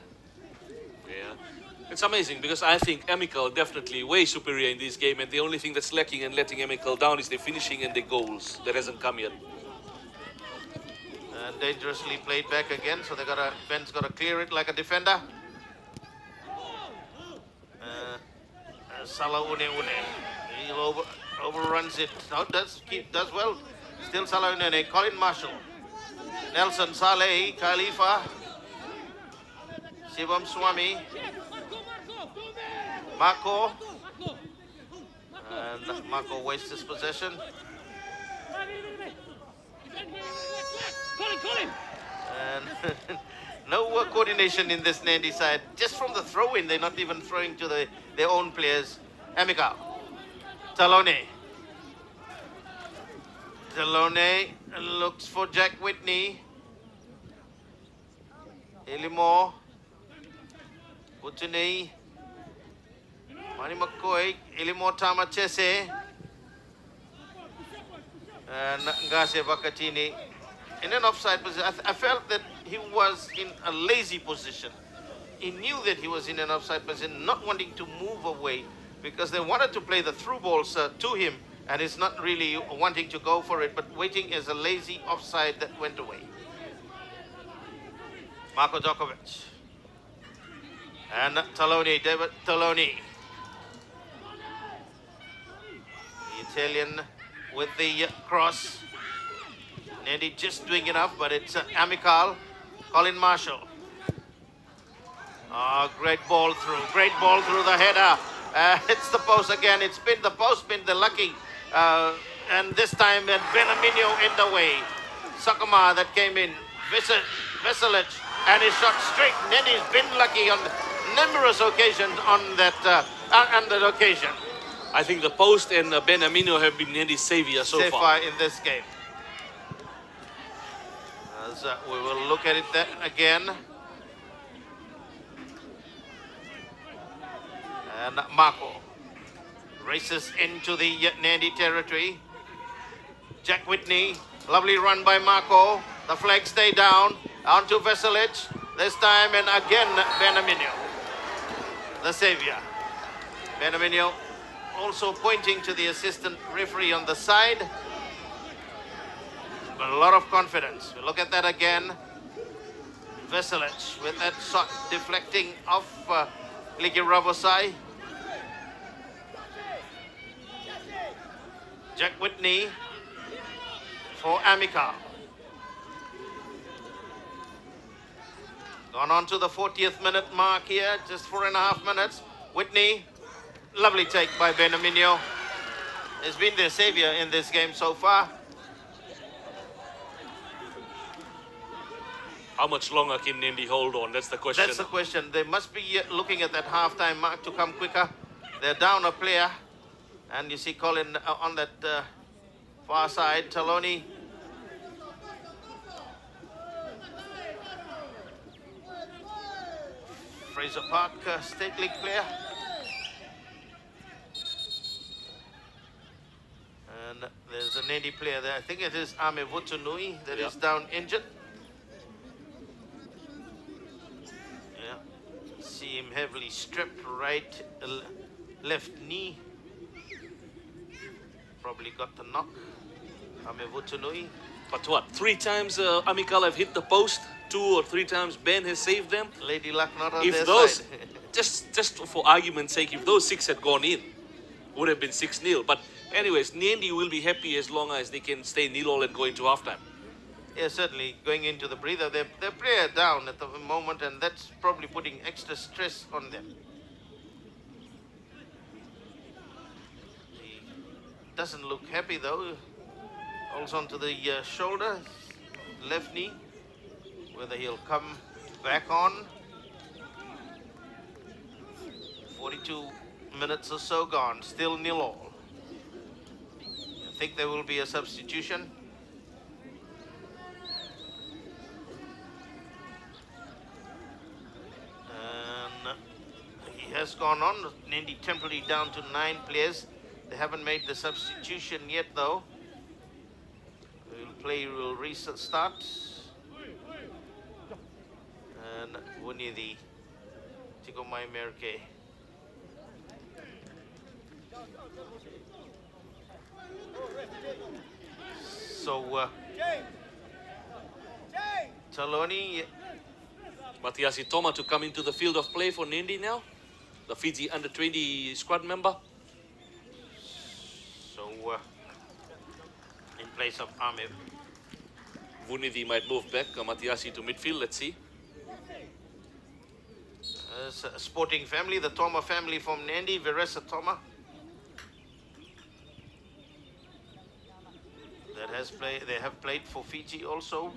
Yeah, it's amazing because I think Amicale definitely way superior in this game, and the only thing that's lacking and letting Amicale down is the finishing and the goals. That hasn't come yet. And dangerously played back again, so Ben's got to clear it like a defender. Salah Une. He overruns it. No, does well. Still Salah Une. Colin Marshall. Nelson Saleh. Khalifa. Shivam Swami. Marco. And Marco wastes his possession. And no coordination in this Nadi side. Just from the throw-in, they're not even throwing to their own players. Amicale. Talone. Talone looks for Jack Whitney. Elimore. Butune. Mani McCoy. Elimore Tamachese. And Ngase Vakatini. In an offside position, I felt that he was in a lazy position. He knew that he was in an offside position, not wanting to move away because they wanted to play the through balls to him, and he's not really wanting to go for it, but waiting as a lazy offside that went away. Marko Djokovic. And Talone, David Talone. The Italian with the cross. Nadi just doing enough, but it's Amicale. Colin Marshall. Great ball through the header. It's the post again. It's been the post, been the lucky. And this time, Benaminio in the way. Sakama that came in. Veselic, and he shot straight. Nadi's been lucky on numerous occasions on that occasion. I think the post and Benaminio have been Nadi's savior so far in this game. As we will look at it again. And Marco races into the Nadi territory. Jack Whitney, lovely run by Marco. The flag stay down. On to Veselic. This time and again Benaminio, the savior. Benaminio also pointing to the assistant referee on the side. A lot of confidence. We look at that again. Veselic with that shot deflecting off Ligi Ravosai. Jack Whitney for Amicale. Gone on to the 40th minute mark here, just 4.5 minutes. Whitney, lovely take by Benaminio. Has been their savior in this game so far. How much longer can Nadi hold on? That's the question. That's the question. They must be looking at that half-time mark to come quicker. They're down a player. And you see Colin on that far side. Talone. Fraser Park, State League player. And there's a Nadi player there. I think it is Ame Vutunui that is down injured. See him heavily stripped, right, left knee. Probably got the knock. Amevutunui. But what, 3 times Amicale have hit the post? 2 or 3 times Ben has saved them? Lady luck not on if their those, side. just for argument's sake, if those 6 had gone in, would have been 6-0. But anyways, Nadi will be happy as long as they can stay 0-0 and go into halftime. Yeah, certainly going into the breather. They're player down at the moment, and that's probably putting extra stress on them. He doesn't look happy though. Holds onto the shoulder, left knee. Whether he'll come back on. 42 minutes or so gone, still 0-0. I think there will be a substitution. And he has gone on. Nadi temporarily down to 9 players. They haven't made the substitution yet though. Will restart. And Wunidi Tikomai Merke. So Taloni. Matiasi Toma to come into the field of play for Nadi now, the Fiji under-20 squad member. So in place of Amir. Vunidi might move back, Matiasi to midfield, let's see. It's a sporting family, the Toma family from Nadi, Veresa Toma. They have played for Fiji also.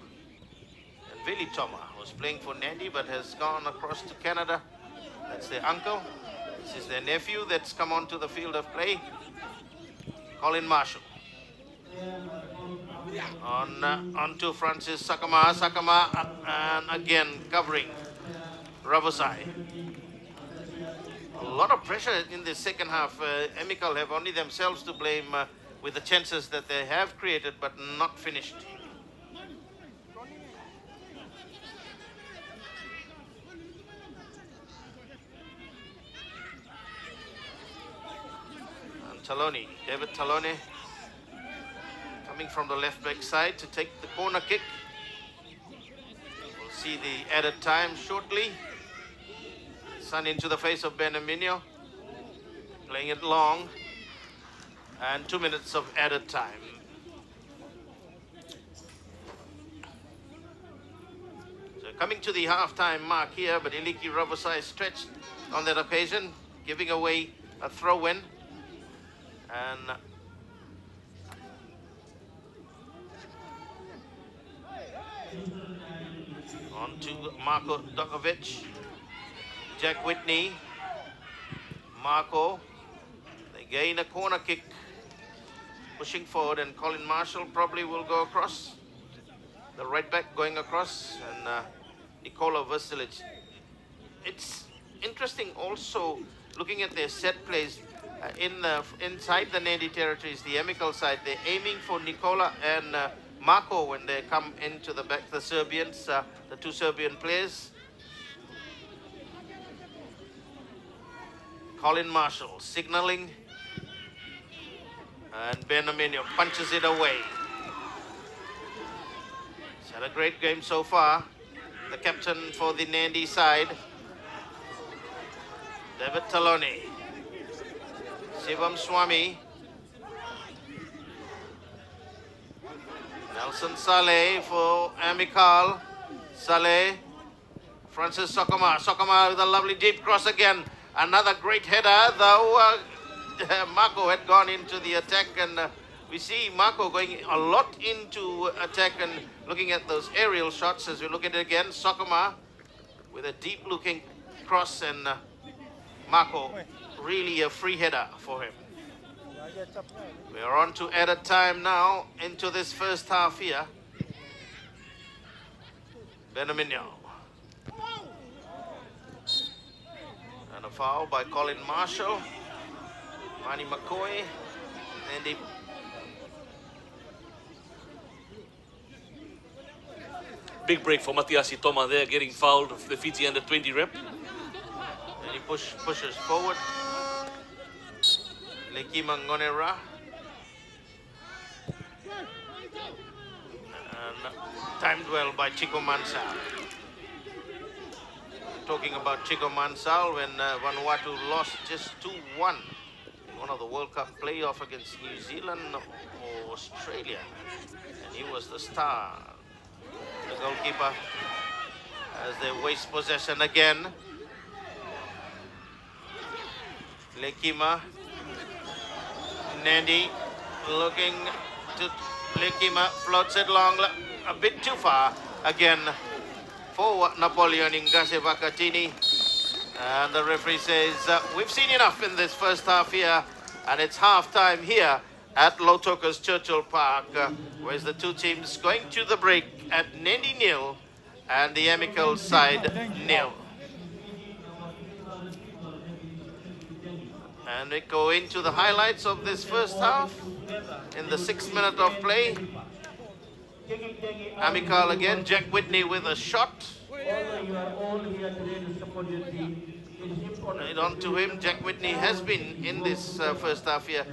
And Vili Toma was playing for Nadi but has gone across to Canada. That's their uncle. This is their nephew that's come onto the field of play. Colin Marshall. On to Francis Sakama. And again covering Ravosai. A lot of pressure in the second half. Amicale have only themselves to blame with the chances that they have created but not finished. And Taloni, David Talone, coming from the left back side to take the corner kick. We'll see the added time shortly. Sun into the face of Benaminio, playing it long, and 2 minutes of added time. So coming to the half-time mark here, but Iliki Ravosai stretched on that occasion, giving away a throw-in. And on to Marko Dokovic, Jack Whitney, Marko. They gain a corner kick, pushing forward, and Colin Marshall probably will go across. The right back going across, and Nikola Vasilic. It's interesting also looking at their set plays inside the Nadi territories, the Amicale side. They're aiming for Nikola and Marko when they come into the back, the Serbians, the two Serbian players. Colin Marshall signaling, and Benaminio punches it away. He's had a great game so far. The captain for the Nadi side, David Taloni. Shivam Swami. Nelson Saleh for Amicale. Saleh. Francis Sokoma. Sokoma with a lovely deep cross again. Another great header, though Marko had gone into the attack, and we see Marko going a lot into attack and looking at those aerial shots as we look at it again. Sokoma with a deep looking cross, and Marko really a free header for him. We are on to added time now into this first half here. Benaminio. And a foul by Colin Marshall. Manny McCoy. And big break for Matiasi Toma there, getting fouled of the Fiji under-20 rep. And he pushes forward. Lekima Ngonera. And timed well by Chico Mansal. Talking about Chico Mansal when Vanuatu lost just 2-1 in one of the World Cup playoff against New Zealand or Australia. And he was the star. The goalkeeper as they waste possession again. Lekima. Nadi looking to Lekima, floats it long, a bit too far again for Napoleon Ingase Vakatini. And the referee says, we've seen enough in this first half here, and it's half time here at Lautoka's Churchill Park, where's the two teams going to the break at Nadi 0 and the Amicale side 0. And we go into the highlights of this first half. In the 6th minute of play, Amicale again, Jack Whitney with a shot. Right on to him. Jack Whitney has been in this first half here,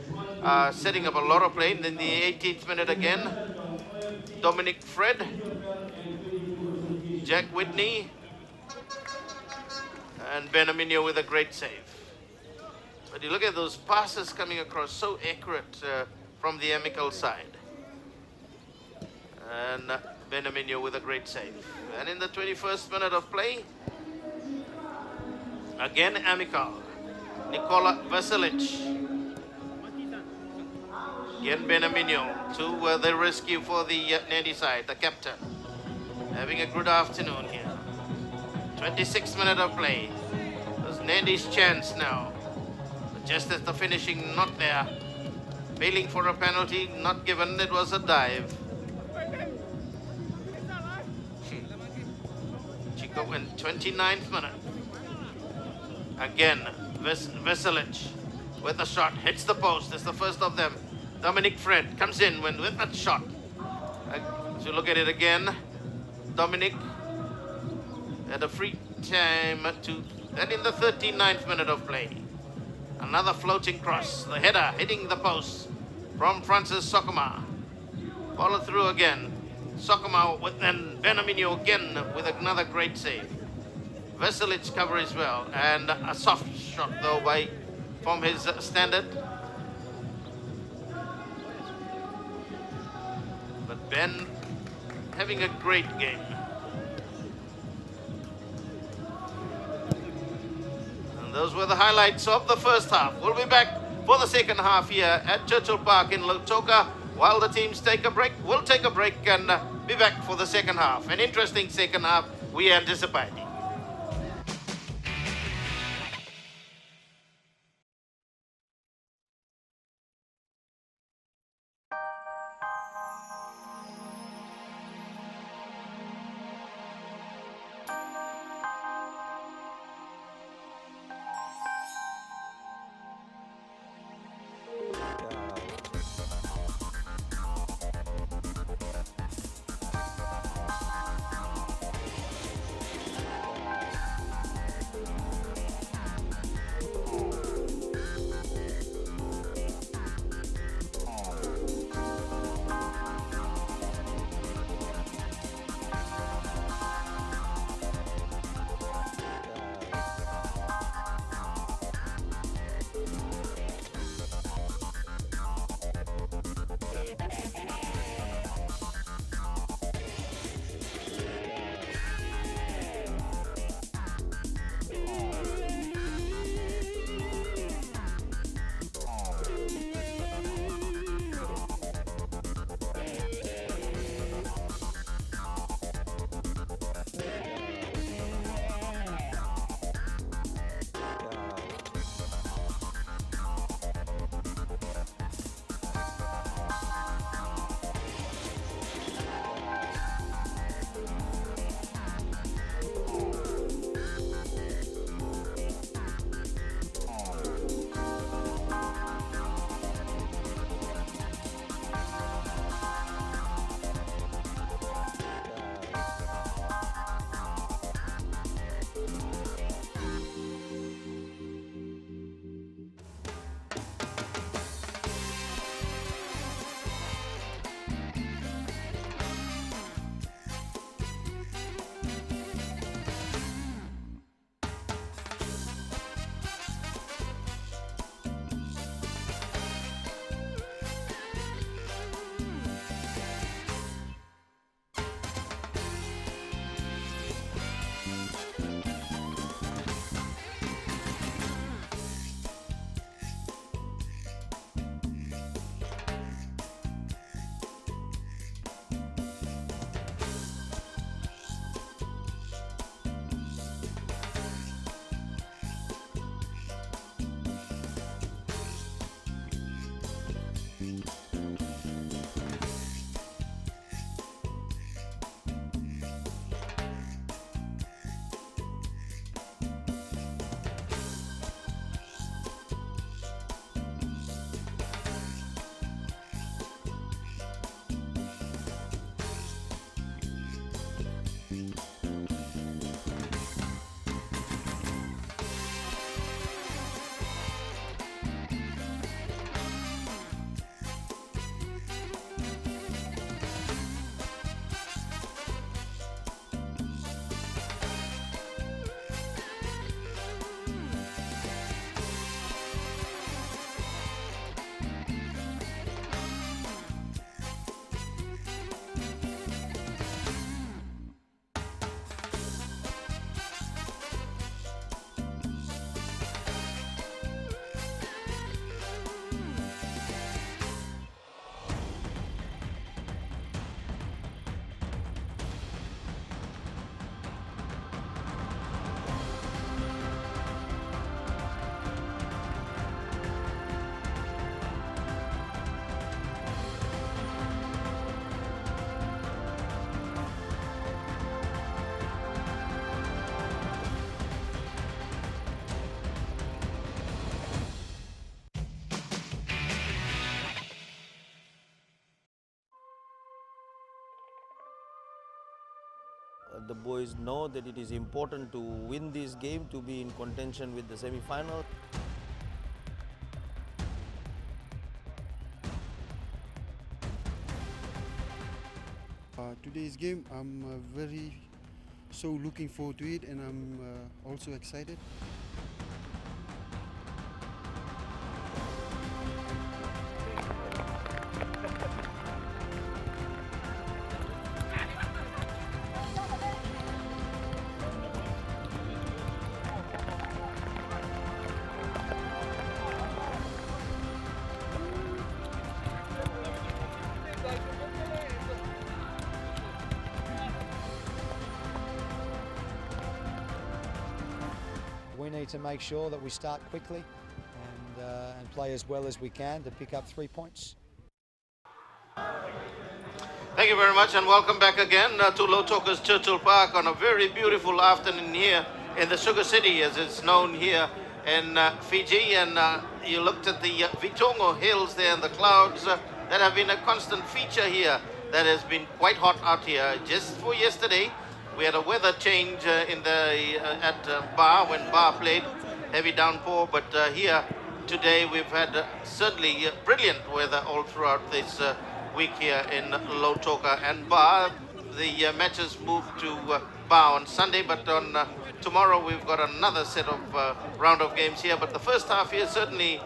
setting up a lot of play. And then the 18th minute again, Dominic Fred, Jack Whitney, and Benaminio with a great save. But you look at those passes coming across, so accurate from the Amicale side. And Benaminio with a great save. And in the 21st minute of play, again Amicale, Nikola Vasilic. Again Benaminio to the rescue for the Nadi side, the captain. Having a good afternoon here. 26th minute of play. There's Nadi's chance now. But just as the finishing not there. Bailing for a penalty, not given, it was a dive. Chico in 29th minute. Again, Vasilic with a shot, hits the post, it's the first of them. Dominic Fred comes in with that shot. So look at it again. Dominic at a free time and in the 39th minute of play. Another floating cross, the header hitting the post from Francis Sokoma. Follow through again. Sokoma and Benaminio again with another great save. Vasilic covers well, and a soft shot though from his standard. But Ben having a great game. And those were the highlights of the first half. We'll be back for the second half here at Churchill Park in Lautoka. While the teams take a break, we'll take a break and be back for the second half. An interesting second half we anticipate. the boys know that it is important to win this game to be in contention with the semi-final. Today's game, I'm so looking forward to it, and I'm also excited. We need to make sure that we start quickly and play as well as we can to pick up 3 points. Thank you very much and welcome back again to Lautoka's Churchill Park on a very beautiful afternoon here in the Sugar City, as it's known here in Fiji. And you looked at the Vitongo Hills there and the clouds that have been a constant feature here. That has been quite hot out here. Just for yesterday, we had a weather change at Bar when Bar played, heavy downpour, but here today we've had certainly brilliant weather all throughout this week here in Lautoka and Bar. The matches moved to Bar on Sunday, but on tomorrow we've got another set of round of games here. But the first half here certainly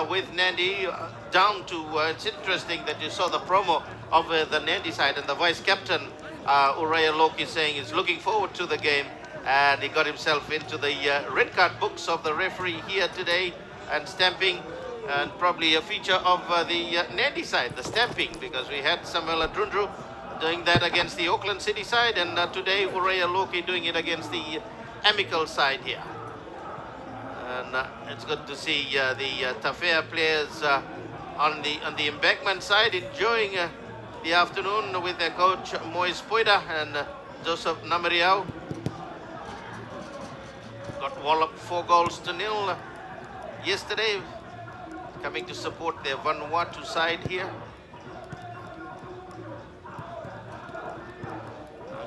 with Nadi down to, it's interesting that you saw the promo of the Nadi side and the vice captain Uraya Loki saying he's looking forward to the game, and he got himself into the red card books of the referee here today and stamping, and probably a feature of the Nadi side, the stamping, because we had Samuel Adrundru doing that against the Auckland City side, and today Uraya Loki doing it against the Amicale side here. And it's good to see the Tafea players on the embankment side enjoying the afternoon with their coach Moise Poida and Joseph Namariau. Got walloped 4-0 yesterday, coming to support their Vanuatu side here.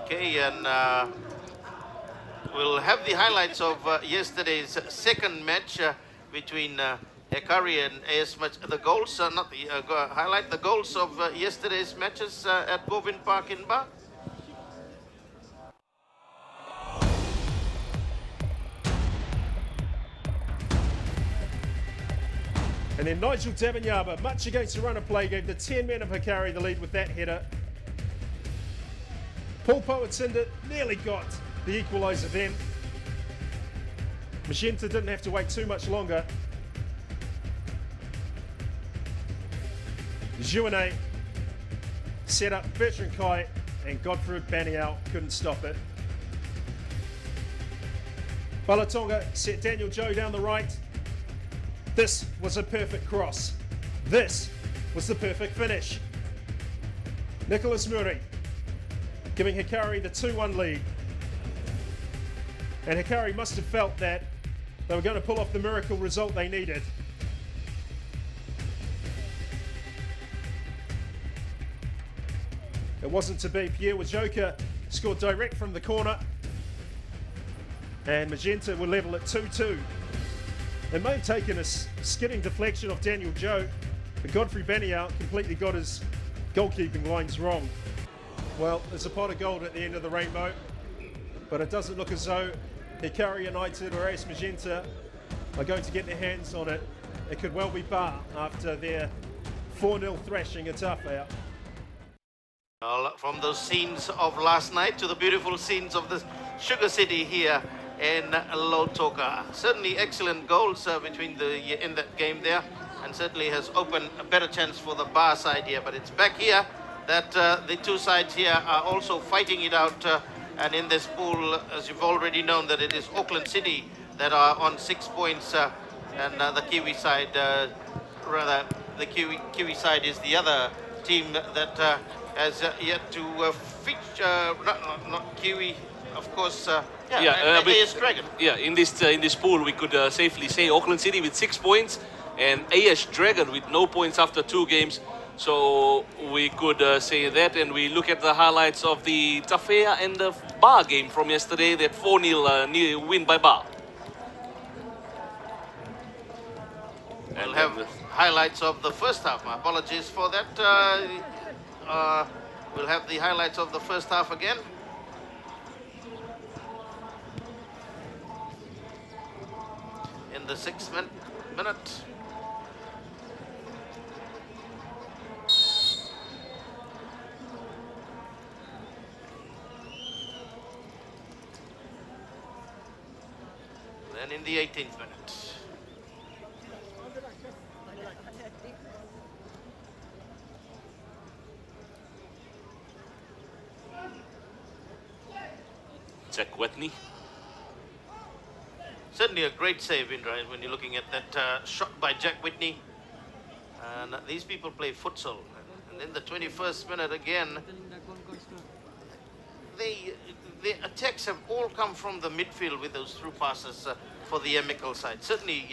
Okay, and we'll have the highlights of yesterday's second match between Hekari and AS match. The goals, highlight the goals of yesterday's matches at Govind Park in Bar. And then Nigel Dabanyaba, much against the run of play, gave the 10 men of Hekari the lead with that header. Paul Poetsinda nearly got the equaliser then. Magenta didn't have to wait too much longer. Juane set up Bertrand Kai, and Godfrey Baniau couldn't stop it. Balatonga set Daniel Joe down the right. This was a perfect cross. This was the perfect finish. Nicholas Muri giving Hekari the 2-1 lead. And Hekari must have felt that they were going to pull off the miracle result they needed. It wasn't to be. Pierre Wajoka scored direct from the corner, and Magenta were level at 2-2. It may have taken a skidding deflection off Daniel Joe, but Godfrey Baniau completely got his goalkeeping lines wrong. Well, there's a pot of gold at the end of the rainbow, but it doesn't look as though Hekari United or AS Magenta are going to get their hands on it. It could well be Bar after their 4-0 thrashing at Tafea. Well, from those scenes of last night to the beautiful scenes of the Sugar City here in Lautoka. Certainly excellent goals in that game there, and certainly has opened a better chance for the Bar side here. But it's back here that the two sides here are also fighting it out, and in this pool, as you've already known, that it is Auckland City that are on 6 points, and the Kiwi side, the Kiwi side is the other team that has yet to feature, not Kiwi, of course. AS Dragon. Yeah, in this pool, we could safely say Auckland City with 6 points and AS Dragon with no points after 2 games. So we could say that, and we look at the highlights of the Tafea and the Bar game from yesterday, that 4-0 win by Bar. We'll have highlights of the first half. My apologies for that. We'll have the highlights of the first half again. In the 6th minute. Then in the 18th minute. Jack Whitney. Certainly a great save, Indra, when you're looking at that shot by Jack Whitney. And these people play futsal. And in the 21st minute again, the attacks have all come from the midfield with those through passes for the Amical side. Certainly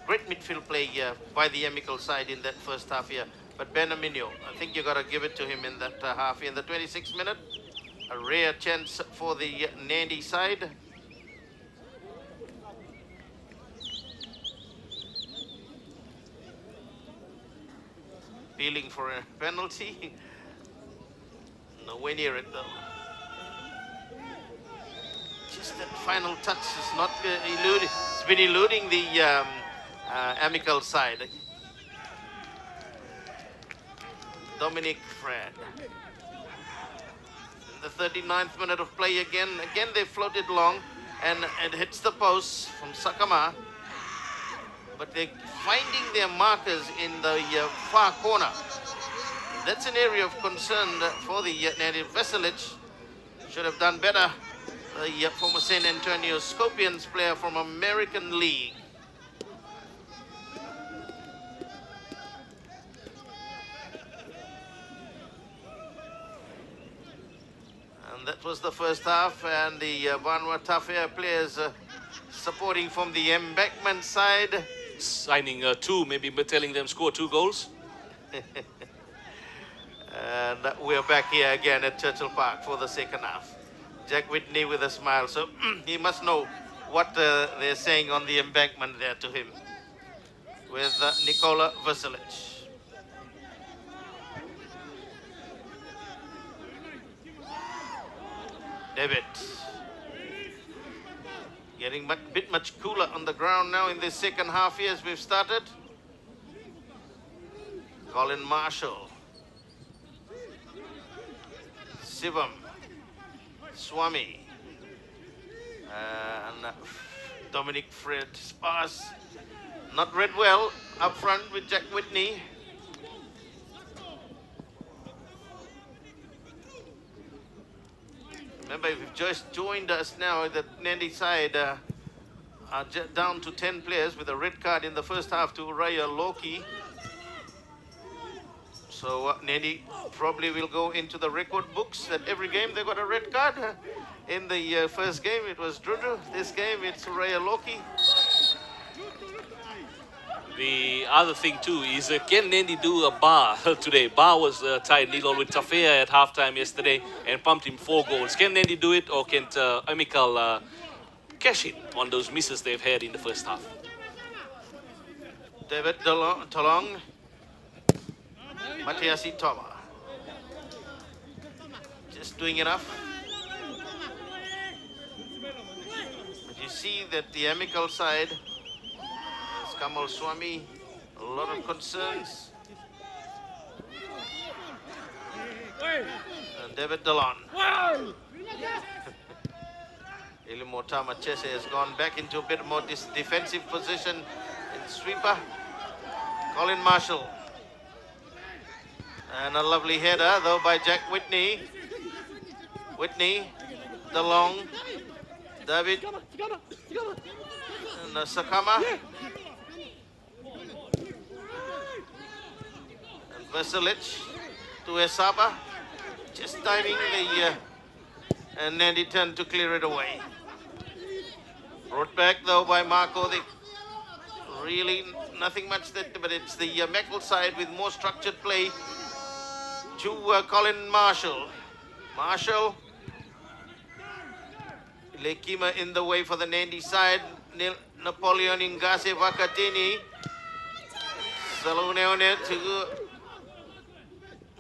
great midfield play by the Amical side in that first half here. But Benaminio, I think you got to give it to him in that half. In the 26th minute, a rare chance for the Nadi side. Appealing for a penalty. Nowhere near it though. Just that final touch is not eluded. It's been eluding the Amical side. Dominic Fred. In the 39th minute of play again they floated long and it hits the post from Sakama. But they're finding their markers in the far corner. That's an area of concern for the Nadi. Veselic should have done better. The former San Antonio Scorpions player from American League. And that was the first half, and the Vanua Tafea players supporting from the embankment side. Signing two, maybe telling them score 2 goals. And we're back here again at Churchill Park for the second half. Jack Whitney with a smile, so he must know what they're saying on the embankment there to him. With Nikola Veselic. David. Getting a bit much cooler on the ground now in this second half here as we've started. Colin Marshall. Sivam. Swami. And Dominic Fred's pass. Not read well up front with Jack Whitney. Remember, if you've just joined us now, the Nadi side are down to 10 players with a red card in the first half to Raya Loki. So Nadi probably will go into the record books that every game they got a red card. In the first game it was Drudu. This game it's Raya Loki. The other thing too is can Nadi do a Bar today? Bar was tied 0 with Tafea at halftime yesterday and pumped him 4 goals. Can Nadi do it, or can Amical cash in on those misses they've had in the first half? David Talong, Matiasi Toma. Just doing enough. But you see that the Amical side, Kamal Swami, a lot of concerns. And David Dalon. Ilimota Machese has gone back into a bit more defensive position in sweeper. Colin Marshall. And a lovely header though by Jack Whitney. Whitney, Dalong, David, and Sakama. Veselic to Esaba, just timing the and Nadi turned to clear it away. Brought back though by Marco. Really nothing much that, but it's the Meckel side with more structured play to Colin Marshall. Marshall. Lekima in the way for the Nandi side. Napoleon Ngase Vakatini. Saloneone to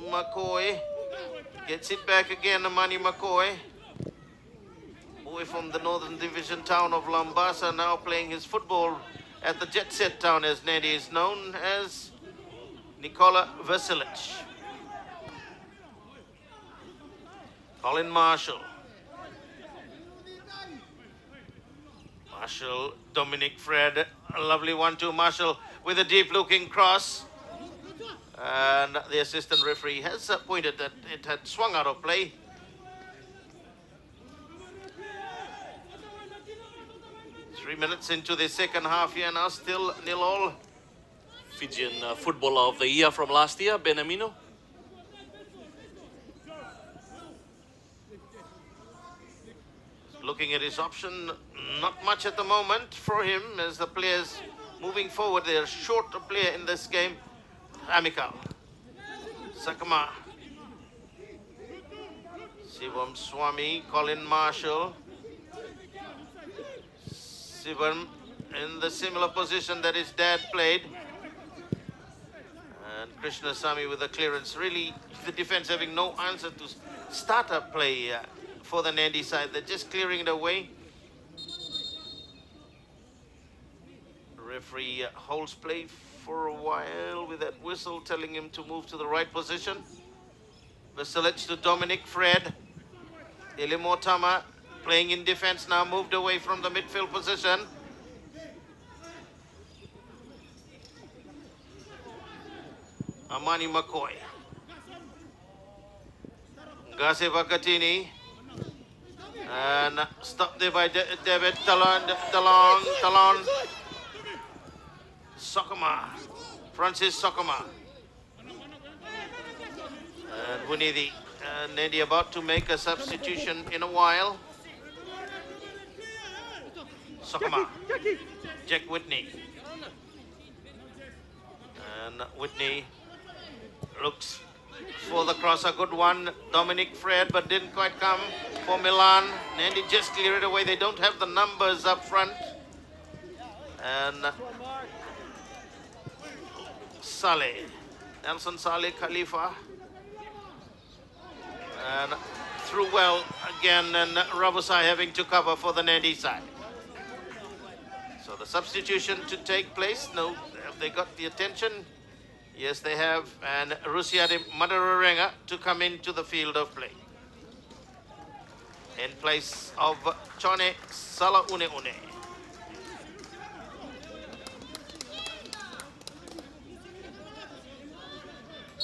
McCoy. Gets it back again, Amani McCoy. Boy from the Northern Division town of Lambasa, now playing his football at the Jet Set town, as Nadi is known as, Nikola Vasilic. Colin Marshall. Marshall, Dominic Fred, a lovely 1-2. Marshall with a deep-looking cross. And the assistant referee has pointed that it had swung out of play. Three minutes into the second half here now, still 0-0. Fijian Footballer of the Year from last year, Ben Amino. Looking at his option, not much at the moment for him as the players moving forward. They're short a player in this game. Amicale. Sakama. Sivam Swami, Colin Marshall. Sivam in the similar position that his dad played. And Krishna Sami with the clearance. Really, the defense having no answer to start a play for the Nandi side. They're just clearing it away. Referee holds play for a while with that whistle telling him to move to the right position. Vasilic to Dominic Fred. Ilimotama playing in defense now, moved away from the midfield position. Amani McCoy. Ngase Vakatini. And stopped there by David Talon. Sokoma. Francis Sokoma. And Winnie Nadi about to make a substitution in a while. Sokoma. Jack Whitney. And Whitney looks for the cross, a good one. Dominic Fred, but didn't quite come for Milan. Nandi just cleared it away. They don't have the numbers up front. And Saleh, Nelson Saleh Khalifa. And through well again, and Rabusai having to cover for the Nandi side. So the substitution to take place. No, have they got the attention? Yes, they have. And Rusiade Madararenga to come into the field of play. In place of Chone Salaune.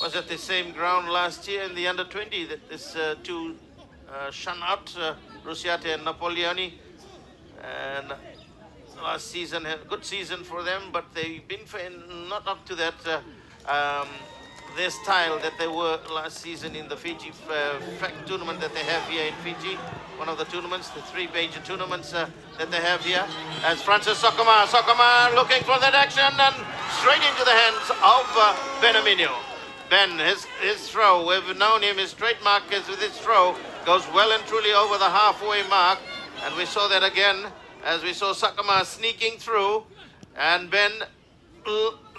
Was at the same ground last year in the under-20 that this two shun out, Rusiate and Napoleoni. And last season, had a good season for them, but they've been not up to that their style that they were last season in the Fiji tournament that they have here in Fiji. One of the tournaments, the three major tournaments that they have here. As Francis Sokoma looking for that action and straight into the hands of Ben Amino. Ben, his throw, we've known him, his trademark is with his throw, goes well and truly over the halfway mark. And we saw that again as we saw Sakama sneaking through. And Ben,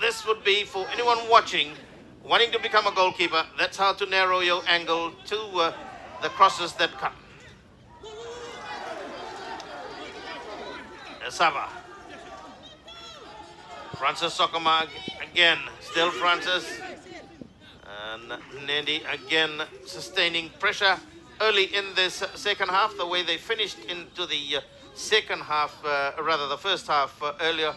this would be for anyone watching, wanting to become a goalkeeper, that's how to narrow your angle to the crosses that come. Sava. Francis Sokoma again, still Francis. And Nandi again sustaining pressure early in this second half, the way they finished into the second half, rather the first half earlier.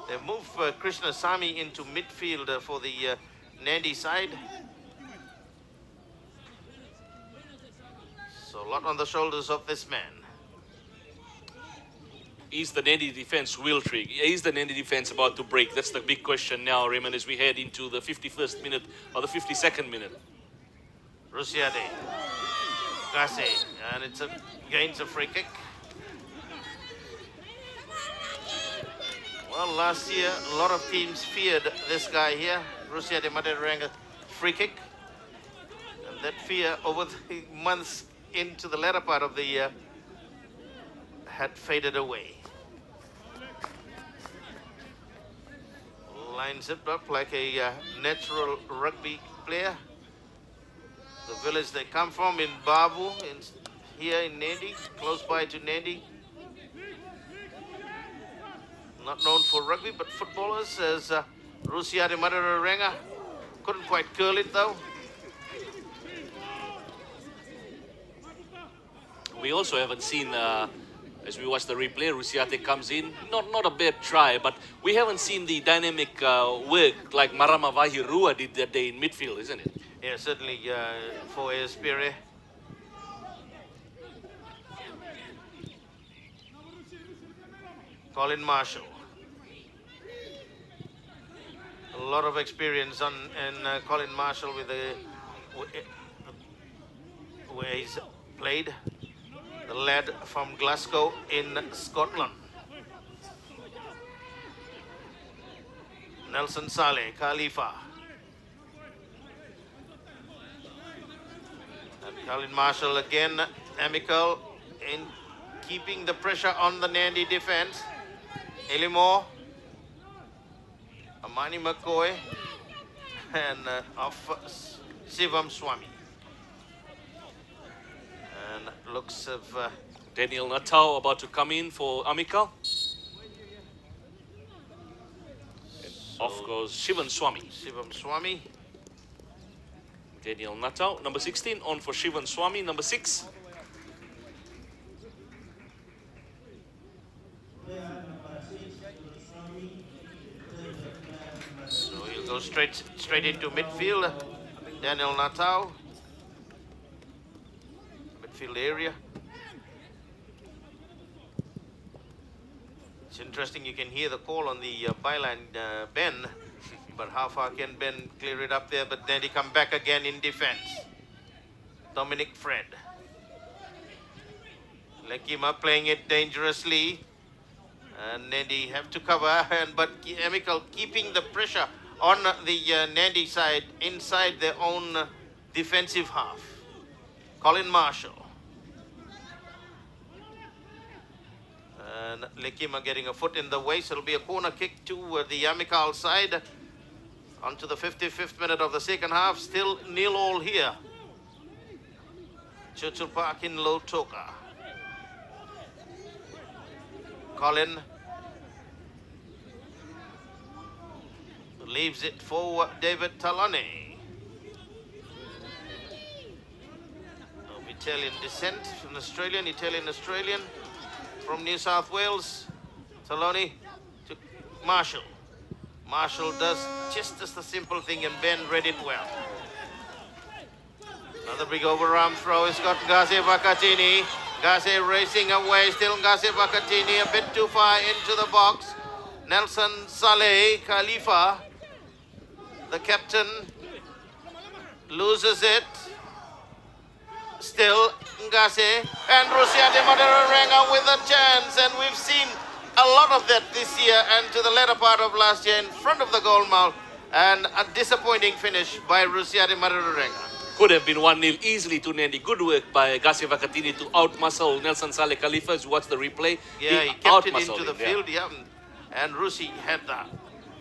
They move Krishna Sami into midfield for the Nandi side. So a lot on the shoulders of this man. Is the Nandi defense will trick? Is the Nandi defense about to break? That's the big question now, Raymond, as we head into the 51st minute or the 52nd minute. Rusiade. Gase. And it's gains a free kick. Well, last year, a lot of teams feared this guy here, Rusia de Maderenga free kick. And that fear over the months into the latter part of the year had faded away. Lines it up like a natural rugby player. The village they come from in Babu, here in Nadi, close by to Nadi. Not known for rugby, but footballers as Rusia de Maderenga. Couldn't quite curl it though. We also haven't seen, as we watch the replay, Rusiate comes in. Not a bad try, but we haven't seen the dynamic work like Marama Vahirua did that day in midfield, isn't it? Yeah, certainly for Espire. Colin Marshall. A lot of experience in Colin Marshall with the where he's played. The lad from Glasgow in Scotland. Nelson Saleh, Khalifa. And Colin Marshall again, Amicale in keeping the pressure on the Nadi defense. Elimore, Amani McCoy, and of Sivam Swami. And looks of Daniel Natau about to come in for Amicale. Off goes Shivan Swami. Sivam Swami. Daniel Natau, number 16, on for Shivan Swami, number 6. So he'll go straight into midfield. Daniel Natau. Midfield area. It's interesting, you can hear the call on the byline, Ben, but how far can Ben clear it up there? But then he come back again in defense. Dominic Fred. Lekima playing it dangerously. And Nadi have to cover, but Amicale keeping the pressure on the Nadi side inside their own defensive half. Colin Marshall. And Lekima getting a foot in the way, so it'll be a corner kick to the Amicale side. Onto the 55th minute of the second half, still 0-0 here. Churchill Park in Lautoka. Colin leaves it for David Talone. Of Italian descent, an Italian-Australian from New South Wales. Talone to Marshall. Marshall does just as the simple thing, and Ben read it well. Another big overarm throw. It's got Gaze Vakatini. Gaze racing away. Still Gaze Vakatini a bit too far into the box. Nelson Saleh Khalifa, the captain, loses it. Still Ngase and Rusia de Maderenga with a chance, and we've seen a lot of that this year and to the latter part of last year in front of the goal mouth, and a disappointing finish by Rusia de Maderenga. Could have been 1-0 easily to Nadi. Good work by Gazi Vakatini to outmuscle Nelson Saleh Khalifa. As you watch the replay, yeah, he kept it into the field, yeah. And Rusi had that.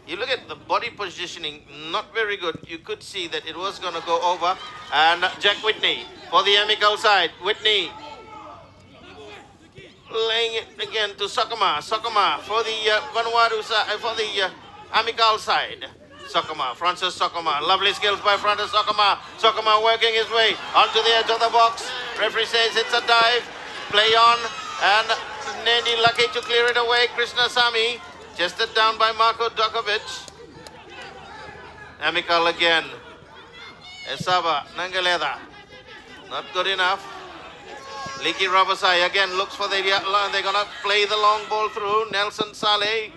You look at the body positioning, not very good. You could see that it was going to go over. And Jack Whitney for the Amicale side. Whitney laying it again to Sokoma. Sokoma for the Vanuatu side, for the Amicale side. Sokoma, Francis Sokoma. Lovely skills by Francis Sokoma. Sokoma working his way onto the edge of the box. Referee says it's a dive. Play on. And Nadi lucky to clear it away. Krishna Sami. Chested down by Marko Dokovic. Amicale again. Esaba, Nangaleda. Not good enough. Liki Rabasai again looks for the line. They're going to play the long ball through. Nelson Saleh,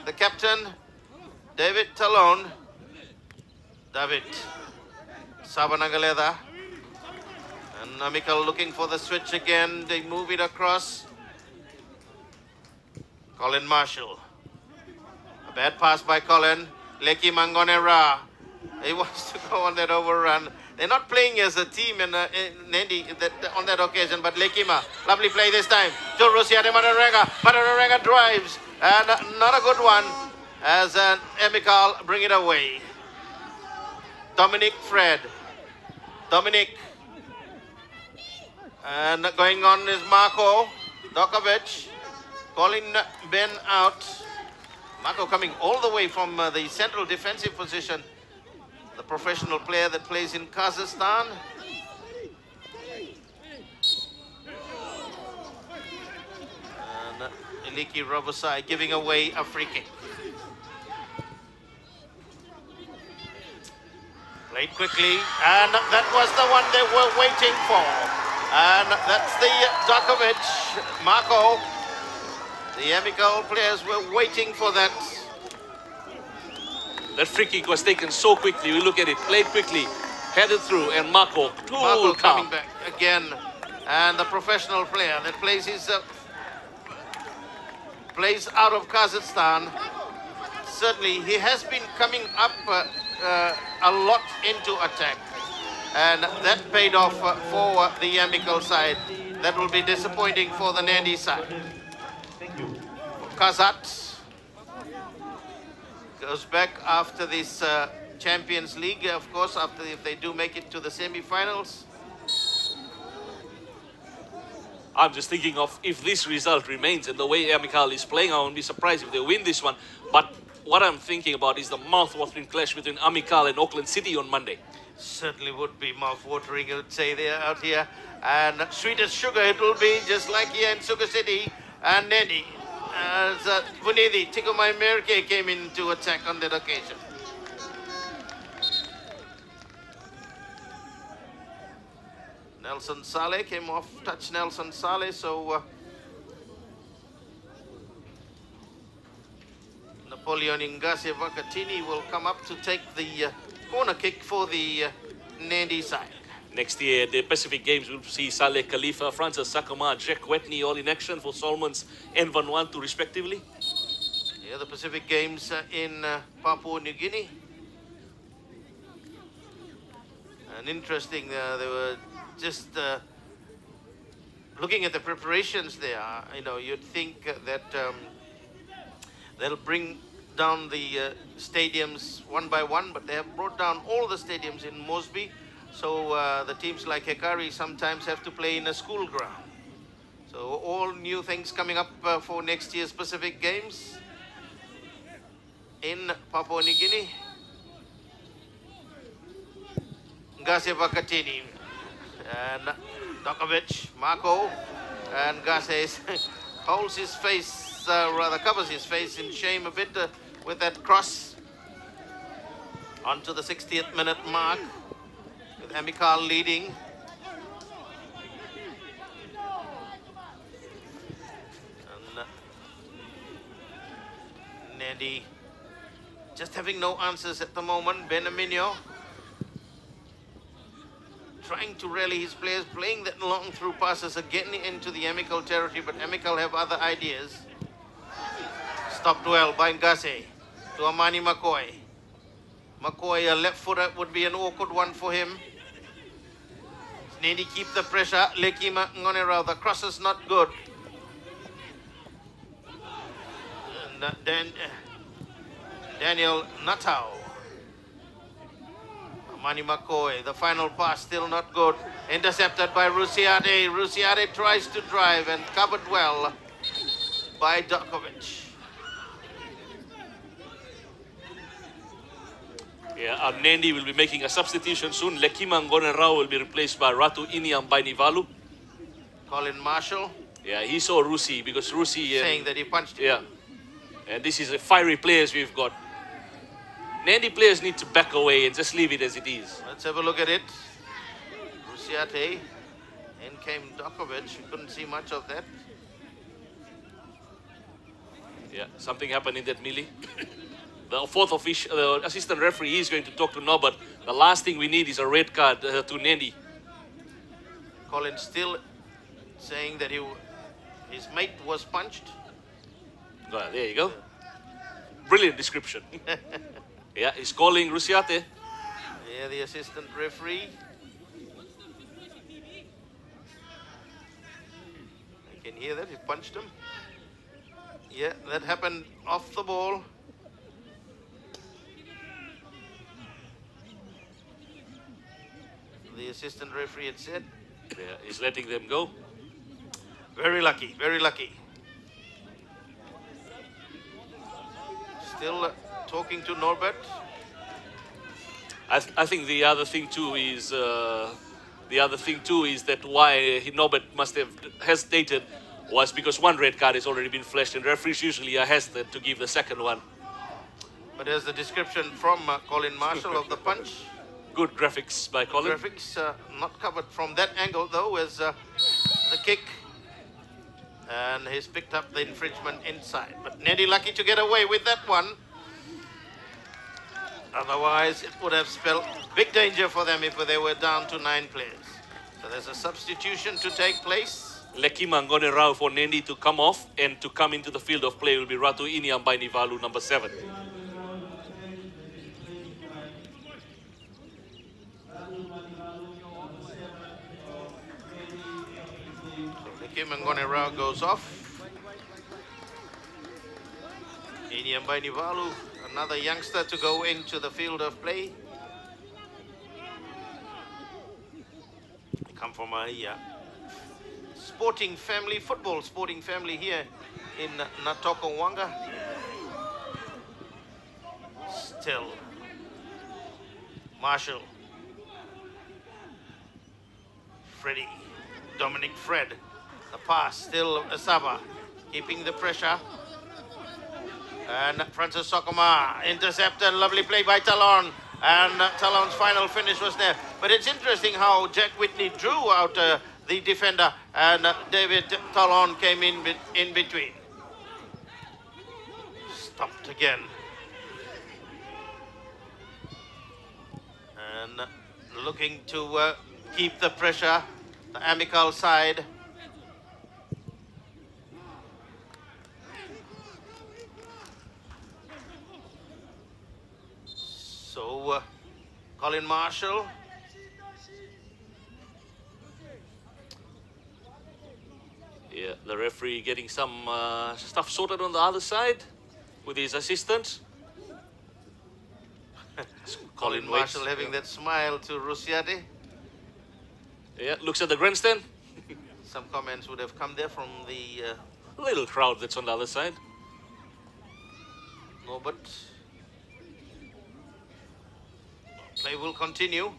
the captain. David Talone. David. Saba Nangaleda. And Amicale looking for the switch again. They move it across. Colin Marshall. Bad pass by Colin. Leki Mangonera. He wants to go on that overrun. They're not playing as a team in Nadi on that occasion, but Lekima, lovely play this time. To Rusiade Matarenga. Matarenga drives, and not a good one as Amicale bring it away. Dominic Fred. Dominic. And going on is Marco Dokovic. Calling Ben out. Marco coming all the way from the central defensive position. The professional player that plays in Kazakhstan. And Iliki Robosai giving away a free kick. Played quickly, and that was the one they were waiting for. And that's the Djokovic, Marco. The Amicale players were waiting for that. That free kick was taken so quickly. We look at it, played quickly, headed through, and Marco, Marco coming back again. And the professional player that plays plays out of Kazakhstan. Certainly, he has been coming up a lot into attack. And that paid off for the Amicale side. That will be disappointing for the Nadi side. Kazat goes back after this Champions League, of course, if they do make it to the semi-finals. I'm just thinking of if this result remains and the way Amicale is playing, I won't be surprised if they win this one. But what I'm thinking about is the mouth-watering clash between Amicale and Auckland City on Monday. Certainly would be mouth-watering, I would say, they're out here. And sweet as sugar it will be, just like here in Sugar City and Nadi. As Vunidi, Tikomai Merke came into attack on that occasion. Nelson Saleh came off touch Nelson Saleh, so Napoleon Ingase Vakatini will come up to take the corner kick for the Nadi side. Next year, the Pacific Games will see Saleh Khalifa, Francis Sakama, Jack Wetney all in action for Solomons and Vanuatu respectively. Yeah, the Pacific Games in Papua New Guinea. And interesting, they were just looking at the preparations there. You know, you'd think that they'll bring down the stadiums one by one, but they have brought down all the stadiums in Mosby. So the teams like Hekari sometimes have to play in a school ground. So all new things coming up for next year's Pacific Games in Papua New Guinea. Gase Vakatini and Dokovic, Marco, and Gase holds his face, rather covers his face in shame a bit with that cross. On to the 60th minute mark. Amicale leading. And Nadi just having no answers at the moment. Benamino trying to rally his players, playing that long through passes again into the Amicale territory, but Amicale have other ideas. Stopped well by Ngase to Amani McCoy. McCoy, a left footer, would be an awkward one for him. Nadi keep the pressure. Lekima Ngonera, the cross is not good. And then Daniel Natau. Mani McCoy, the final pass still not good. Intercepted by Rusiade. Rusiade tries to drive and covered well by Djokovic. Yeah, Nandi will be making a substitution soon. Lekima Ngonera will be replaced by Ratu Iniam by Nivalu. Colin Marshall. Yeah, he saw Rusi because Rusi... saying that he punched him. Yeah. And this is a fiery players we've got. Nandi players need to back away and just leave it as it is. Let's have a look at it. Rusiate. In came Djokovic. We couldn't see much of that. Yeah, something happened in that melee. The fourth official, the assistant referee is going to talk to Norbert. The last thing we need is a red card to Nandi. Colin still saying that his mate was punched. There you go. brilliant description. Yeah, he's calling Rusiate. Yeah, the assistant referee. I can hear that, he punched him. Yeah, that happened off the ball. The assistant referee had said. Yeah, he's letting them go. Very lucky, very lucky. Still talking to Norbert. I think the other thing too is that why Norbert must have hesitated was because one red card has already been flashed, and referees usually are hesitant to give the second one. But there's the description from Colin Marshall of the punch. Good graphics by Colin. Graphics not covered from that angle though, as the kick. And he's picked up the infringement inside. But Nadi lucky to get away with that one. Otherwise, it would have spelled big danger for them if they were down to 9 players. So there's a substitution to take place. Leki Mangone Rao for Nandi to come off, and to come into the field of play will be Ratu Iniambaini Valu, number 7. Leki Mangone Rao goes off. Iniambaini Valu, another youngster to go into the field of play. They come from a sporting family, football sporting family here in Natoko Wanga. Still, Marshall, Freddie, Dominic Fred, the pass, still Asaba, keeping the pressure. And Francis Sokoma intercepted, lovely play by Talon, and Talon's final finish was there. But it's interesting how Jack Whitney drew out the defender, and David Talon came in between. Stopped again. And looking to keep the pressure, the Amicale side. So, Colin Marshall. Yeah, the referee getting some stuff sorted on the other side with his assistant. Colin Marshall having that smile to Rusiate. Yeah, looks at the grandstand. Some comments would have come there from the Little crowd that's on the other side. no, but play will continue.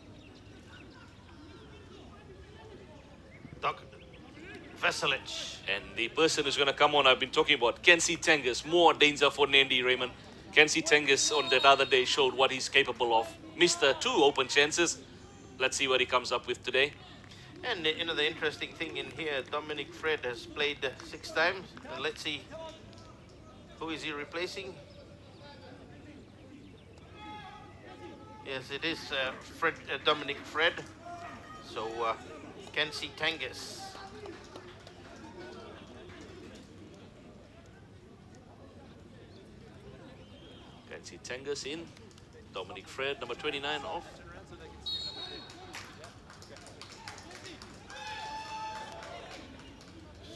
Doc Veselic. And the person who's going to come on, I've been talking about, Kensi Tengus. More danger for Nandi, Raymond. Kensi Tengus on that other day showed what he's capable of. Missed 2 open chances. Let's see what he comes up with today. And you know, the interesting thing in here, Dominic Fred has played 6 times. And let's see, who is he replacing? Yes, it is Dominic Fred. So, Kensi Tengus. Kensi Tengus in. Dominic Fred, number 29, off.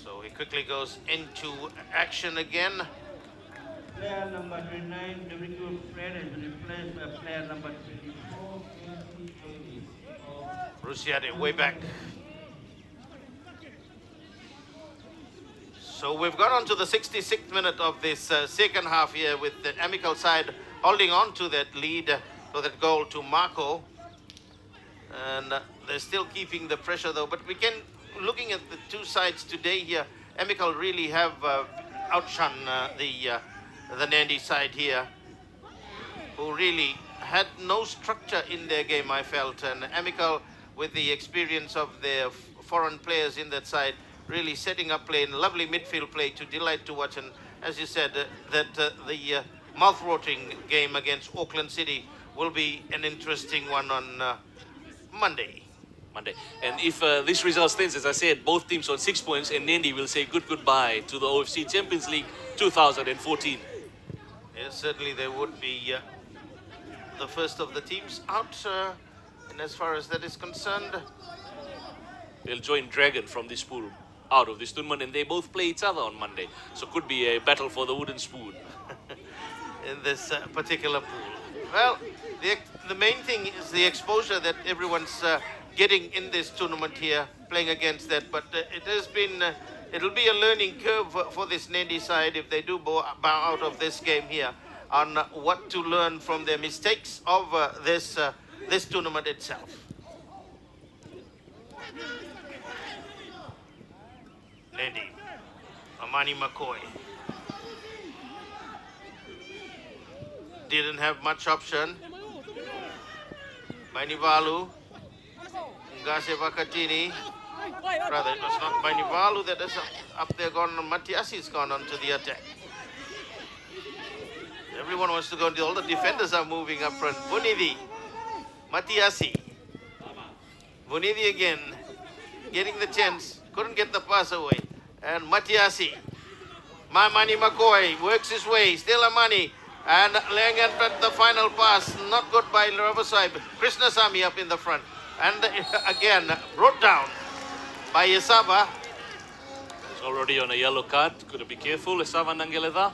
So he quickly goes into action again. Player number 29, Dominic Fred, has been replaced by player number 24. Rusiate way back. So we've got on to the 66th minute of this second half here, with the Amicale side holding on to that lead, to that goal to Marco. And they're still keeping the pressure though. But we can, looking at the 2 sides today here, Amicale really have outshone the Nandi side here, who really had no structure in their game, I felt. And Amicale, with the experience of their foreign players in that side, really setting up play, and lovely midfield play to delight to watch. And as you said, the mouth-watering game against Auckland City will be an interesting one on Monday. And if this result stands, as I said, both teams on 6 points, and Nandi will say goodbye to the OFC Champions League 2014. Yes, certainly they would be the first of the teams out. And as far as that is concerned, They'll join Dragon from this pool out of this tournament, and they both play each other on Monday. So could be a battle for the wooden spoon. in this particular pool. Well, the main thing is the exposure that everyone's getting in this tournament here, playing against that. But it has been, it'll be a learning curve for this Nadi side if they do bow out of this game here on what to learn from their mistakes of this tournament itself. Nadi, Amani McCoy. Didn't have much option. Bainivalu, Ngase Vakatini. Rather, it was not Bainivalu that is up there gone. Matiasi's gone onto the attack. Everyone wants to go. All the defenders are moving up front. Bunidi, Matiasi. Bunidi again, getting the chance. Couldn't get the pass away. And Matiasi. Mamani McCoy works his way. Still Amani. And laying at the final pass, not good by Ravasai. Krishnasamy up in the front. And again, brought down by Esava. He's already on a yellow card. Gotta be careful, Esava Nangeleda.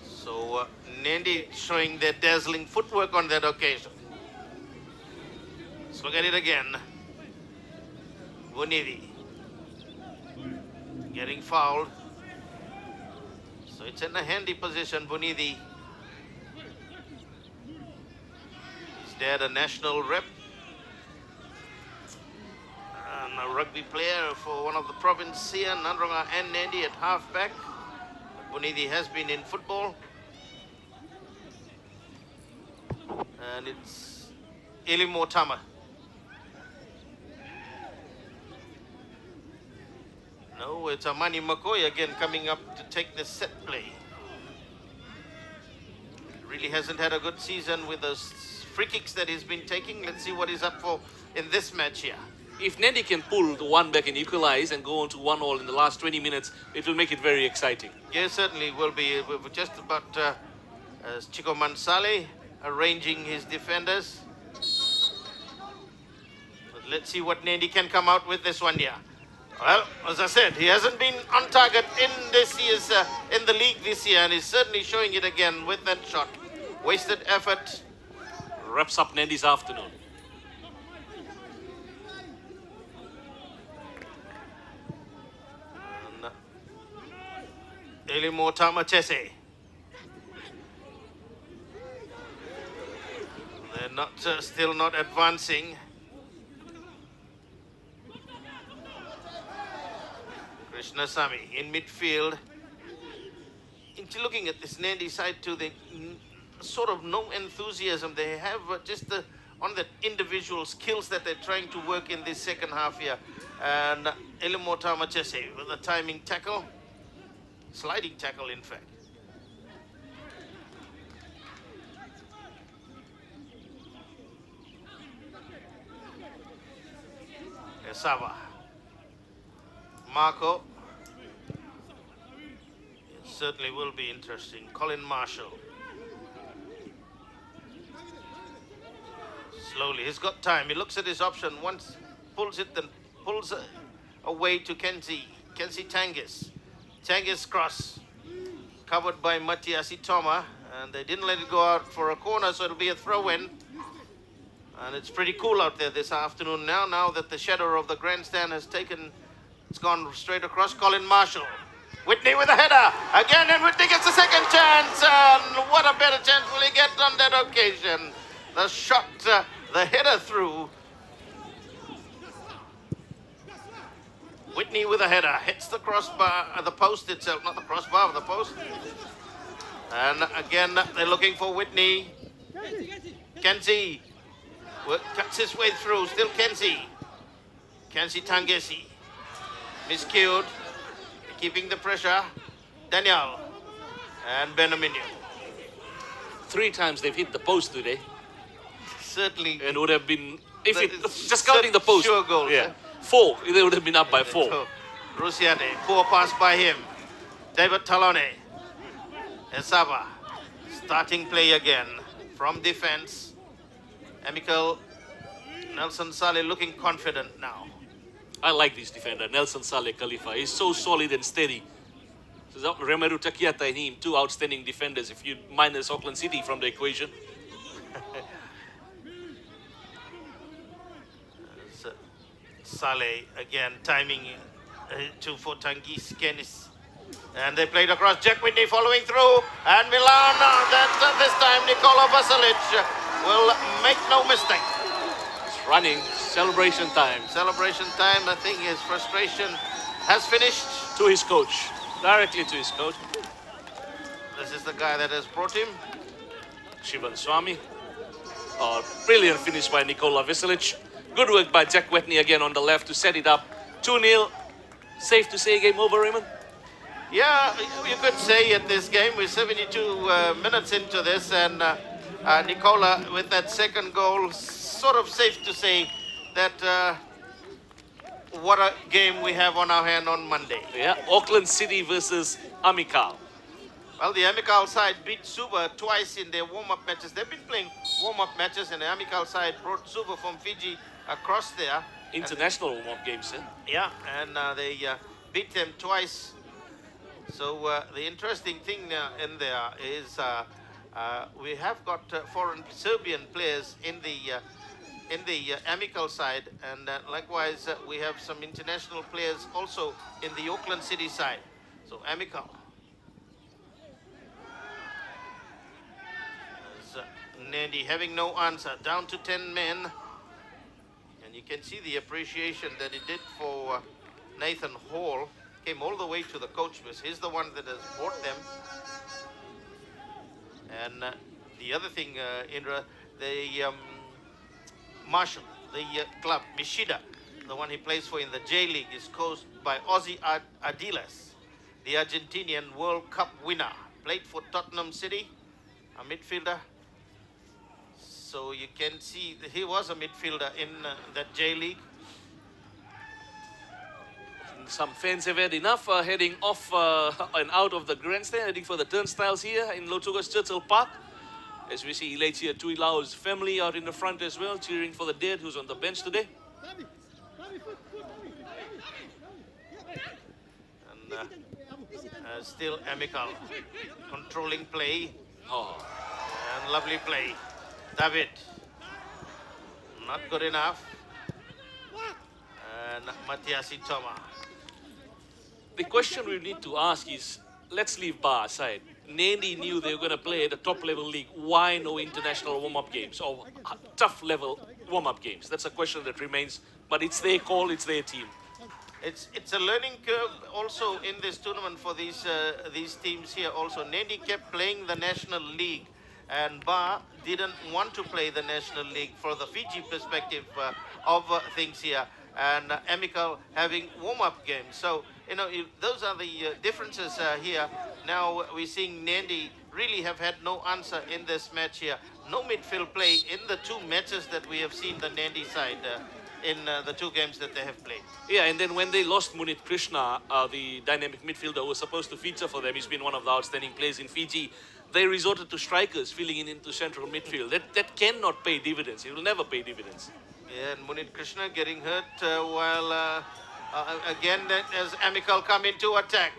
So, Nadi showing their dazzling footwork on that occasion. Let's look at it again. Vunidi getting fouled. So it's in a handy position, Bunidi. His dad a national rep and a rugby player for one of the provinces here, Nandronga and Nadi at halfback. Bunidi has been in football. And it's Ilimotama. No, it's Amani McCoy again coming up to take the set play. Really hasn't had a good season with those free kicks that he's been taking. Let's see what he's up for in this match here. If Nadi can pull the one back and equalize and go on to 1-1 in the last 20 minutes, it will make it very exciting. Yes, certainly will be. We're just about Chico Mansale arranging his defenders. But let's see what Nadi can come out with this one here. Well, as I said, he hasn't been on target in this year's in the league this year, and he's certainly showing it again with that shot. Wasted effort. Wraps up Nadi's afternoon. Ilimotama Chese. They're not still not advancing. Krishnasamy in midfield. Into looking at this Nadi side too, they sort of no enthusiasm. They have just on the individual skills that they're trying to work in this second half here. And Ilimotama Chese with a timing tackle. Sliding tackle, in fact. Esava. Marco. It certainly will be interesting. Colin Marshall. Slowly, he's got time. He looks at his option. Once pulls it, then pulls away to Kenzie. Kenzie Tangis. Tangis cross. Covered by Matiasi Toma. And they didn't let it go out for a corner, so it'll be a throw-in. And it's pretty cool out there this afternoon now that the shadow of the grandstand has taken. It's gone straight across. Colin Marshall. Whitney with a header. Again, and Whitney gets a second chance. And what a better chance will he get on that occasion. The shot, the header through. Whitney with a header. Hits the crossbar, the post itself. Not the crossbar, but the post. And again, they're looking for Whitney. Kenzie. Cuts his way through. Still Kenzie. Kenzie Tangesi. Miscued, keeping the pressure. Daniel and Benaminio. 3 times they've hit the post today. Certainly. And would have been, if it, just counting the post. Sure goals. Yeah. 4, they would have been up by 4. Rusiade, poor pass by him. David Talone. Esaba starting play again from defense. Amicale Nelson Saleh looking confident now. I like this defender, Nelson Saleh Khalifa. He's so solid and steady. So Remeru Takiata and him, two outstanding defenders if you minus Auckland City from the equation. Saleh again timing for Tangis Kenis. And they played across. Jack Whitney following through. And Milan, this time Nikola Vasilic will make no mistake. It's running. Celebration time. Celebration time. I think his frustration has finished. To his coach. Directly to his coach. This is the guy that has brought him. Shivan Swami. Brilliant finish by Nikola Vasilic. Good work by Jack Whitney again on the left to set it up. 2-0. Safe to say game over, Raymond? Yeah, you could say at this game, we're 72 minutes into this, and Nikola with that second goal, sort of safe to say that what a game we have on our hand on Monday. Yeah, Auckland City versus Amicale. Well, the Amicale side beat Suva twice in their warm-up matches. They've been playing warm-up matches, and the Amicale side brought Suva from Fiji across there. International warm-up games, eh? Yeah, and they beat them twice. So the interesting thing in there is we have got foreign Serbian players in the Amicale side, and likewise we have some international players also in the Auckland City side. So Amicale. Nadi having no answer, down to 10 men, and you can see the appreciation that he did for Nathan Hall. Came all the way to the coach because he's the one that has brought them. And the other thing, Indra, the Marshall, the club, Mishida, the one he plays for in the J League, is coached by Ozzy Adiles, the Argentinian World Cup winner. Played for Tottenham City, a midfielder. So you can see that he was a midfielder in that J League. Some fans have had enough heading off and out of the grandstand, heading for the turnstiles here in Lotoka's Churchill Park. As we see Ilatia Tuilau's family out in the front as well, cheering for the dead who's on the bench today. And still Amicale controlling play. Oh. And lovely play. David, not good enough. And Matiasi Toma. The question we need to ask is, let's leave Bar aside. Nadi knew they were going to play at the top level league. Why no international warm-up games or tough level warm-up games? That's a question that remains, but it's their call, it's their team. It's a learning curve also in this tournament for these teams here also. Nadi kept playing the National League, and Bar didn't want to play the National League for the Fiji perspective of things here. And Amicale having warm-up games. So, you know, those are the differences here. Now we're seeing Nadi really have had no answer in this match here. No midfield play in the two matches that we have seen the Nadi side in the two games that they have played. Yeah, and then when they lost Munit Krishna, the dynamic midfielder who was supposed to feature for them, he's been one of the outstanding players in Fiji. They resorted to strikers filling in into central midfield. That cannot pay dividends. It will never pay dividends. Yeah, and Munit Krishna getting hurt while again as Amicale come into attack.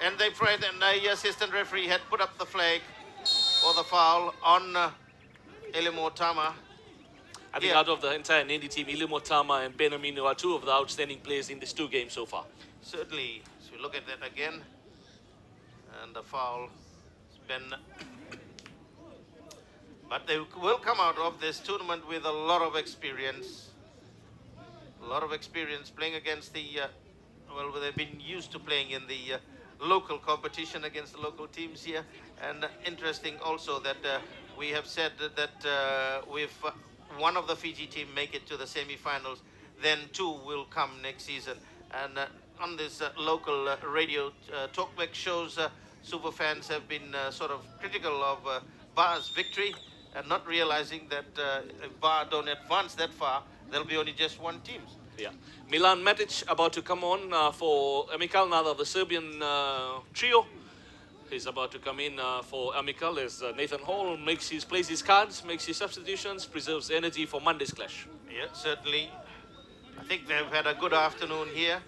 And they prayed, and the assistant referee had put up the flag for the foul on Ilimo Tama. I think out of the entire Nadi team, Ilimo Tama and Benamino are two of the outstanding players in these two games so far. Certainly. So we look at that again. And the foul has been... But they will come out of this tournament with a lot of experience. A lot of experience playing against the, well, they've been used to playing in the local competition against the local teams here. And interesting also that we have said that with one of the Fiji team make it to the semi-finals, then two will come next season. And on this local radio talkback shows, super fans have been sort of critical of Bar's victory, and not realizing that if Bar don't advance that far, there'll be only just one team. Yeah. Milan Matic about to come on for Amicale, another of the Serbian trio. is about to come in for Amicale as Nathan Hall plays his cards, makes his substitutions, preserves energy for Monday's clash. Yeah, certainly. I think they've had a good afternoon here.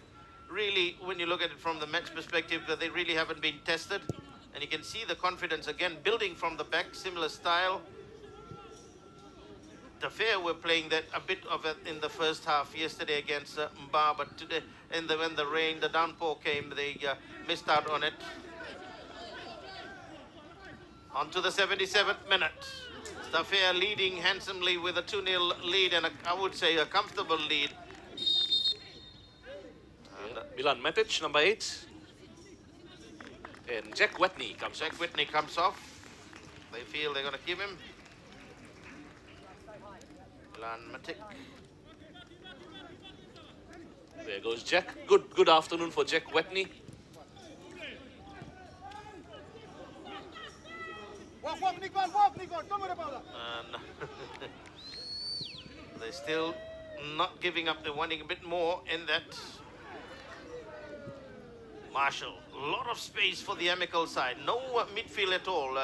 Really, when you look at it from the match perspective, that they really haven't been tested. And you can see the confidence again, building from the back, similar style. The Fair were playing that a bit of it in the first half yesterday against Mba, but today, when the rain, the downpour came, they missed out on it. On to the 77th minute. The Fair leading handsomely with a 2-0 lead, and I would say a comfortable lead. Milan Matic, number 8. And Jack Whitney comes off. They feel they're going to give him. Milan Matic. There goes Jack. Good afternoon for Jack Whitney. And they're still not giving up. They're wanting a bit more in that. Marshall, a lot of space for the Amicale side. No midfield at all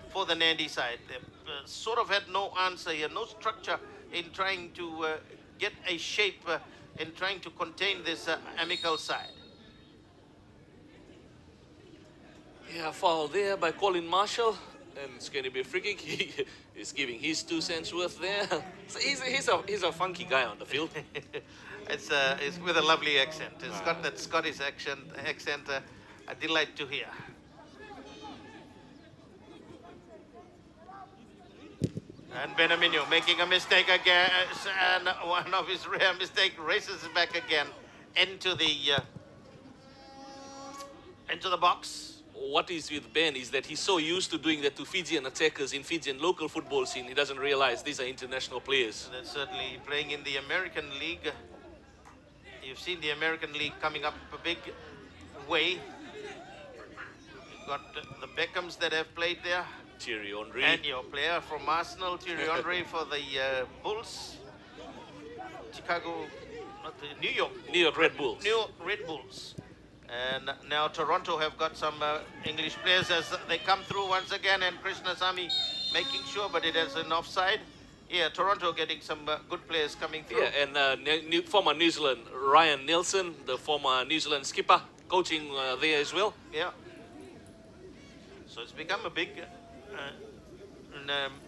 for the Nadi side. They sort of had no answer here, no structure in trying to get a shape in trying to contain this Amicale side. Yeah, foul there by Colin Marshall. And it's going to be a free kick. He's giving his 2 cents worth there. So he's a funky guy on the field. It's with a lovely accent. It's got that Scottish accent, a delight to hear. And Benamino making a mistake again, and one of his rare mistakes races back again into the box. What is with Ben is that he's so used to doing that to Fijian attackers in Fijian local football scene, he doesn't realize these are international players. That's certainly playing in the American League. You've seen the American League coming up a big way. You've got the Beckhams that have played there. Thierry Henry. And your player from Arsenal, Thierry Henry for the Bulls. New York Red Bulls. New York Red Bulls. And now Toronto have got some English players as they come through once again, and Krishnasamy making sure, but it is an offside. Yeah, Toronto getting some good players coming through. Yeah, and former New Zealand Ryan Nelson, the former New Zealand skipper, coaching there as well. Yeah. So it's become a big...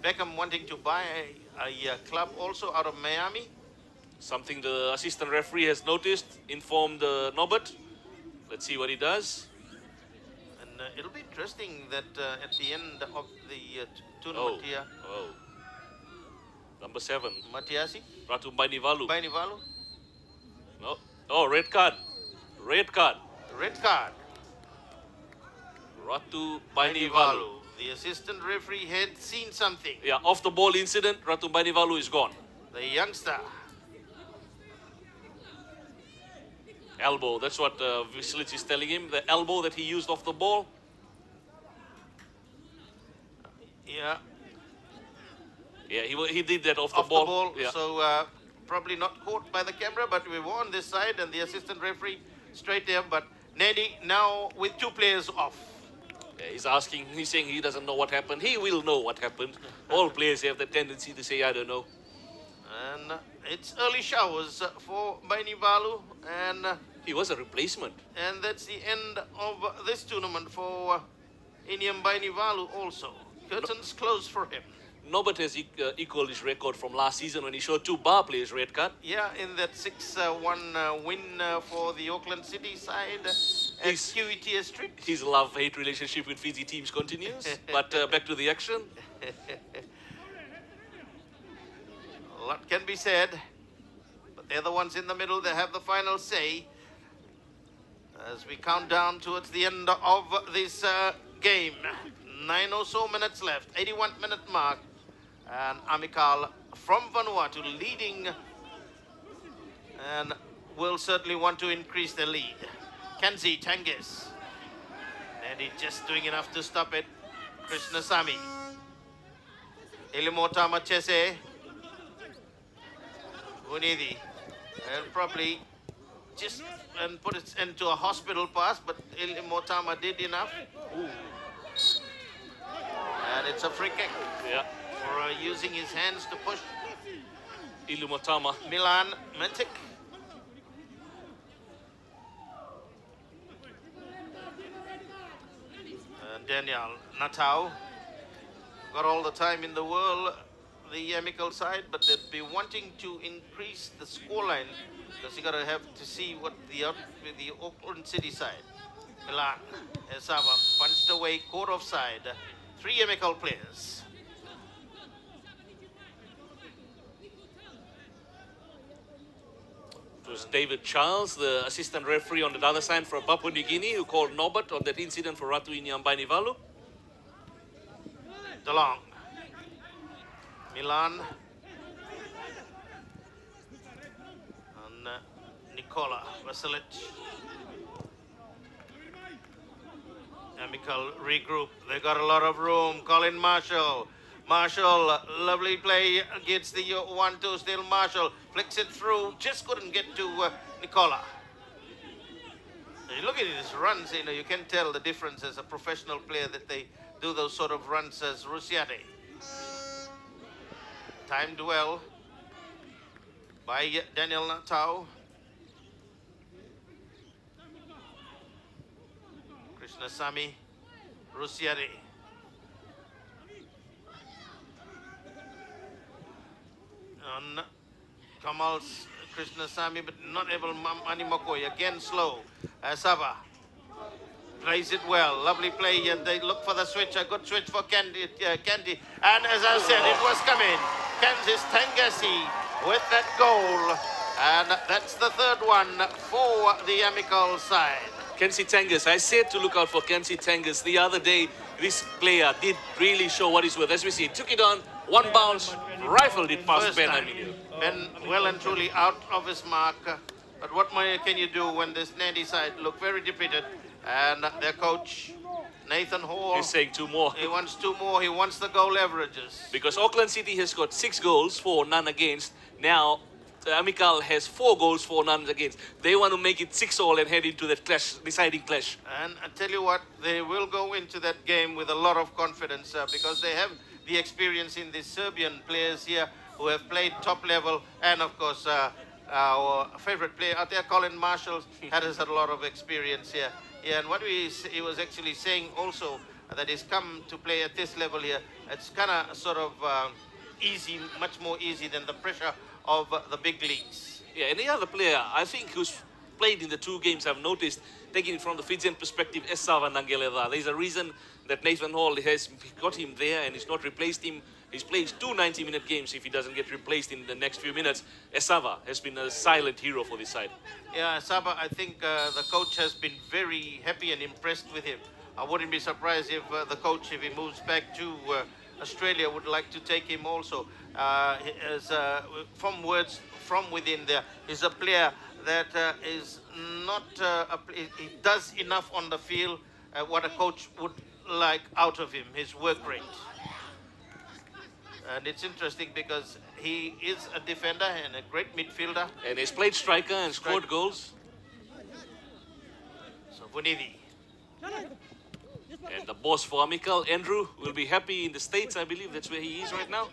Beckham wanting to buy a club also out of Miami. Something the assistant referee has noticed, informed Norbert. Let's see what he does. And it'll be interesting that at the end of the tournament here. Oh. Number 7. Matiasi. Ratu Bainivalu. Bainivalu. No. Oh, red card. Red card. Red card. Ratu Bainivalu. The assistant referee had seen something. Yeah, off the ball incident, Ratu Bainivalu is gone. The youngster. Elbow, that's what Vislic is telling him. The elbow that he used off the ball. Yeah. Yeah, he did that off the ball. Yeah. So probably not caught by the camera, but we were on this side and the assistant referee straight there. But Nadi now with 2 players off. Yeah, he's saying he doesn't know what happened. He will know what happened. All players have the tendency to say, I don't know. And it's early showers for Bainivalu, and he was a replacement. And that's the end of this tournament for Iniam Bainivalu also. Curtains closed for him. Norbert has equaled his record from last season when he showed 2 bar players red card. Yeah, in that 6-1 win for the Auckland City side at QETS Street. His love-hate relationship with Fiji teams continues. But back to the action. A lot can be said, but they're the ones in the middle that have the final say as we count down towards the end of this game. 9 or so minutes left, 81-minute mark, and Amicale from Vanuatu leading and will certainly want to increase the lead. Kenzie Tangis, and he's just doing enough to stop it. Krishnasamy, Ilimota Machese, Unidi, and probably just and put it into a hospital pass, but Ilimotama did enough. Ooh. And it's a free kick. Yeah. For using his hands to push. Ilimotama. Milan Metic. Daniel Natau. Got all the time in the world, the Amical side, but they'd be wanting to increase the scoreline because you gotta have to see what the Auckland City side. Milan Esava punched away, caught offside. 3 Amical players. It was David Charles, the assistant referee on the other side for Papua New Guinea, who called Norbert on that incident for Ratu Iniambainivalu. DeLong. Milan. And Nikola Vasilic. Amical regroup. They got a lot of room. Colin Marshall. Marshall, lovely play against the 1-2. Still Marshall flicks it through. Just couldn't get to Nikola. You look at his runs, you know, you can tell the difference as a professional player that they do those sort of runs as Rusiate. Timed well by Daniel Natau. Krishnasamy, Rusiate. On Kamal's Krishnasamy, but not able. Manimakoi again slow. Sava plays it well. Lovely play, and they look for the switch. A good switch for Candy. And as I said, it was coming. Kansas Tangasi with that goal, and that's the 3rd one for the Amical side. Kensi Tangas, I said to look out for Kensi Tangas the other day. This player did really show what he's worth. As we see, took it on, one bounce, rifled it past Ben Emilio. Ben well and truly out of his mark. But what more can you do when this Nadi side look very depleted? And their coach, Nathan Hall, he's saying 2 more. He wants 2 more. He wants the goal averages. Because Auckland City has got 6 goals for none against. Now, Amicale has 4 goals for none against. They want to make it 6-all and head into that clash, deciding clash. And I tell you what, they will go into that game with a lot of confidence because they have the experience in the Serbian players here who have played top level, and of course our favorite player out there, Colin Marshall, has had a lot of experience here. Yeah, and what he was actually saying also that he's come to play at this level here. It's kind of sort of easy, much more easy than the pressure of the big leagues. Yeah, and the other player, I think, who's played in the 2 games, I've noticed, taking it from the Fijian perspective, Esava Nangeleva. There's a reason that Nathan Hall has got him there and he's not replaced him. He's played 2 90-minute games if he doesn't get replaced in the next few minutes. Esava has been a silent hero for this side. Yeah, Esava, I think the coach has been very happy and impressed with him. I wouldn't be surprised if the coach, if he moves back to Australia, would like to take him also. From words from within there, he's a player that is not, he does enough on the field what a coach would like out of him, his work rate. And it's interesting because he is a defender and a great midfielder. And he's played striker and scored goals. So Vunidi. And the boss for Amicale, Andrew, will be happy in the States. I believe that's where he is right now.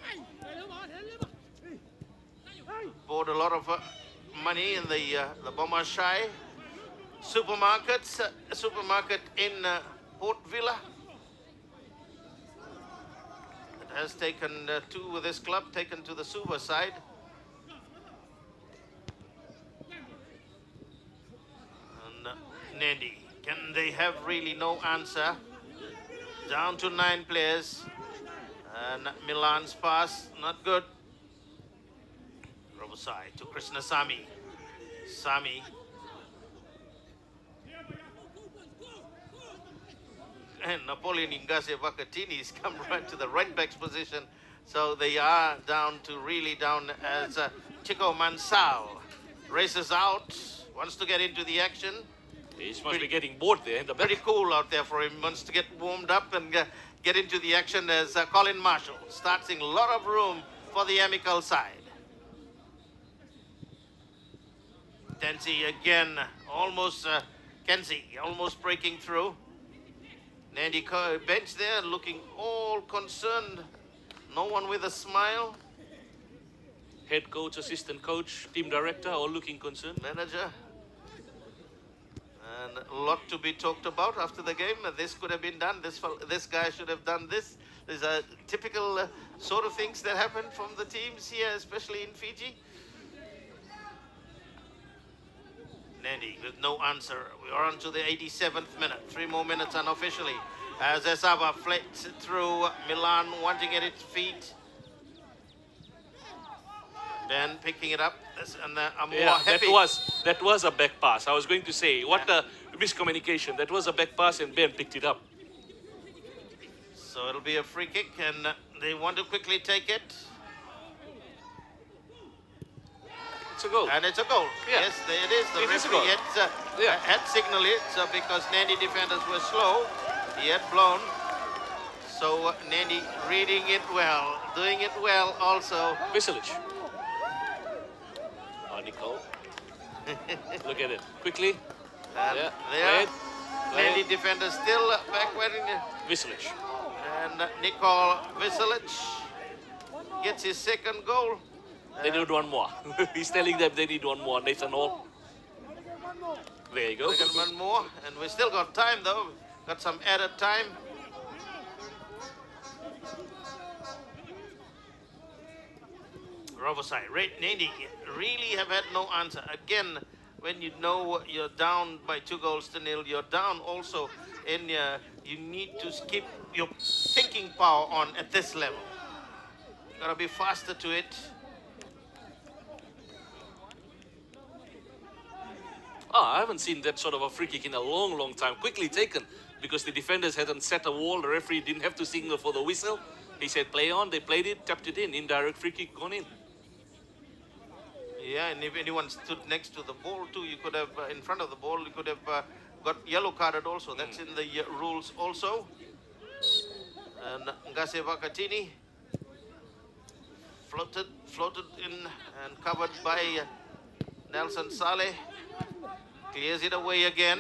Bought a lot of money in the Bomber Shai supermarket in Port Villa. It has taken 2 with this club, taken to the Suva side. And Nadi, can they have really no answer? Down to 9 players. And Milan's pass, not good. Robosai to Krishnasamy. Sami. And Napoleon Ingase Vakatini's come right to the right back's position. So they are down to really down as Chico Mansal races out, wants to get into the action. He must be getting bored there in the back. Pretty cool out there for him, wants to get warmed up and get into the action as Colin Marshall starts in a lot of room for the Amicale side. Tensi again, almost Kenzie, almost breaking through. Nadi bench there, looking all concerned. No one with a smile. Head coach, assistant coach, team director, all looking concerned. Manager. And a lot to be talked about after the game. This could have been done. This guy should have done this. These are typical sort of things that happen from the teams here, especially in Fiji. Nadi with no answer. We are on to the 87th minute. 3 more minutes unofficially. As Esaba flits through Milan, wanting at its feet. Ben picking it up. And I'm more happy. That was a back pass. I was going to say, what a miscommunication. That was a back pass and Ben picked it up. So it'll be a free kick and they want to quickly take it. It's a goal. And it's a goal. Yeah. Yes, it is. The referee had signaled it because Nadi defenders were slow. He had blown. So Nadi reading it well, doing it well also. Visilic. Oh, Nicole. Look at it. Quickly. And there. Nadi defenders still backward. Visilic. And Nicole Visilic gets his second goal. They need one more. He's telling them they need one more. Nathan Hall. There you go. We got one more, and we still got time though. Got some added time. Rovosai, Nadi really have had no answer. Again, when you know you're down by 2-0, you're down also in you need to keep your thinking power on at this level. Gotta be faster to it. I haven't seen that sort of a free kick in a long, long time. Quickly taken because the defenders hadn't set a wall. The referee didn't have to signal for the whistle. He said play on. They played it, tapped it in. Indirect free kick gone in. Yeah, and if anyone stood next to the ball too, you could have, in front of the ball, you could have got yellow carded also. That's in the rules also. And Ngase Vakatini floated in and covered by Nelson Saleh. Clears it away again.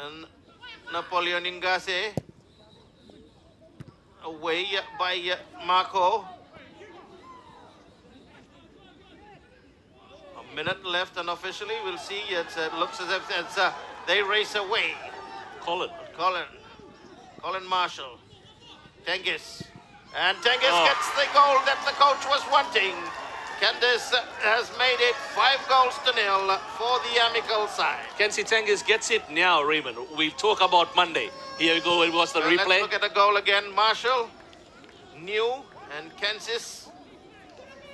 And Napoleon Ngase away by Marco. A minute left unofficially. We'll see. It looks as if they race away. Colin Marshall. Tengiz. And Tengiz gets the goal that the coach was wanting. Candice has made it 5-0 for the Amical side. Kenzie Tengiz gets it now, Raymond. We'll talk about Monday. Here we go. It was the replay. Let's look at the goal again. Marshall, New, and Kansas.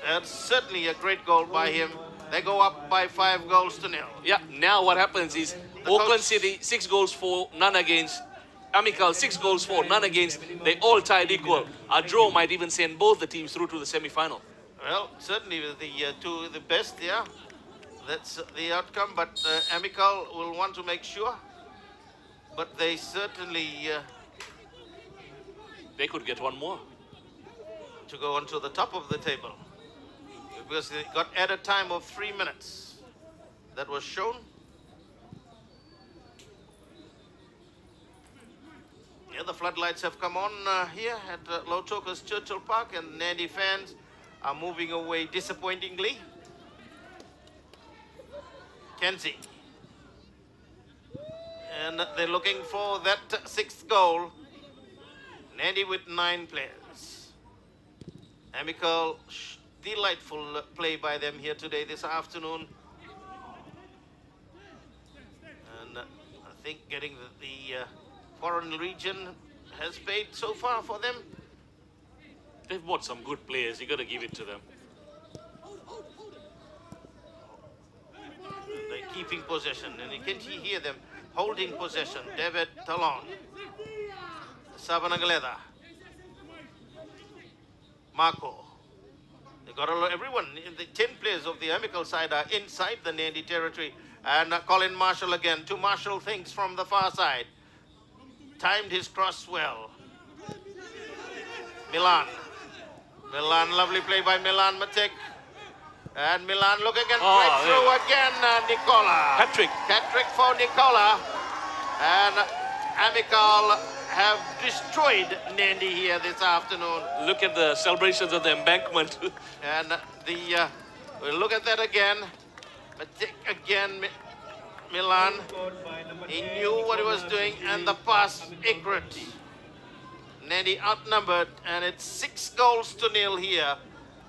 That's certainly a great goal by him. They go up by 5-0. Yeah, now what happens is Auckland City 6 goals for, none against. Amical 6 goals for, none against. They all tied equal. A draw might even send both the teams through to the semi-final. Well, certainly with the best, yeah. That's the outcome, but Amical will want to make sure. But they certainly... they could get one more. To go on to the top of the table. Because they got added time of 3 minutes. That was shown. Yeah, the floodlights have come on here at Lautoka's Churchill Park, and Nadi fans are moving away disappointingly. Kenzie. And they're looking for that 6th goal. Nadi with 9 players. Amical, delightful play by them here today, this afternoon. And I think getting the foreign region has paid so far for them. They've bought some good players. You got to give it to them. They're keeping possession, and you can hear them holding possession. David Talon, Sabanagaleda, Marco. They got everyone. The 10 players of the Amical side are inside the Nadi territory, and Colin Marshall again to marshal things from the far side. Timed his cross well. Milan, lovely play by Milan Matek. And Milan looking and Oh, break through again, Nicola. Hat-trick. Hat-trick for Nicola. And Amicale have destroyed Nadi here this afternoon. Look at the celebrations of the embankment. And we'll look at that again. But again, Milan, he knew what he was doing, and the pass accurate. Nadi outnumbered, and it's 6-0 here.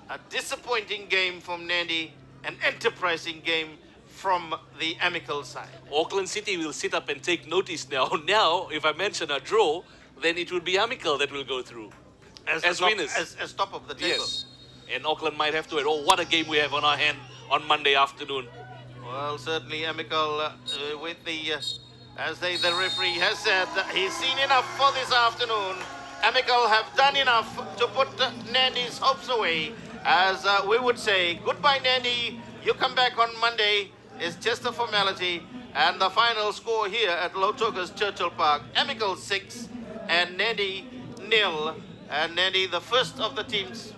A disappointing game from Nadi, an enterprising game from the Amicale side. Auckland City will sit up and take notice now. Now, if I mention a draw, then it will be Amicale that will go through as winners. As top of the table. Yes. And Auckland might have to, oh, what a game we have on our hand on Monday afternoon. Well, certainly Amicale with the, the referee has said, he's seen enough for this afternoon. Amicale have done enough to put Nadi's hopes away. As we would say, goodbye Nadi, you come back on Monday. It's just a formality. And the final score here at Lautoka's Churchill Park, Amicale 6 and Nadi 0. And Nadi the first of the teams.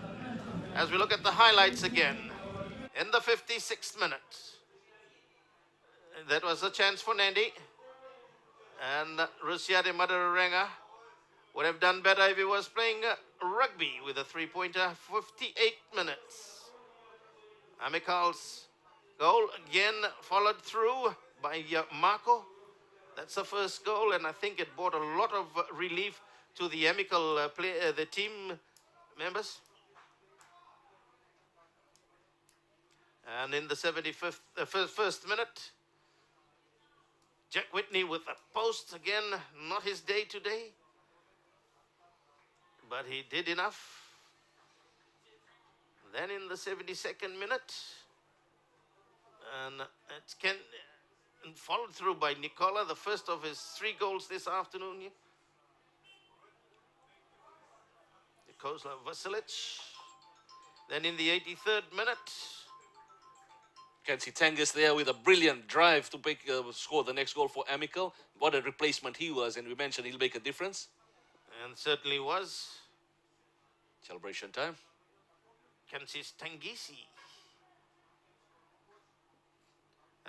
As we look at the highlights again, in the 56th minute, that was a chance for Nadi. And Rusiade Madararenga would have done better if he was playing rugby with a 3-pointer, 58 minutes. Amicale's goal again followed through by Marco. That's the first goal, and I think it brought a lot of relief to the Amicale the team members. And in the 75th, first minute, Jack Whitney with a post again, not his day today. But he did enough. Then in the 72nd minute, and it followed through by Nicola, the first of his 3 goals this afternoon. Nikola Vasilic. Then in the 83rd minute, Can see Tangus there with a brilliant drive to score the next goal for Amicale. What a replacement he was, and we mentioned he'll make a difference. and certainly was. Celebration time. Kansis Tangisi.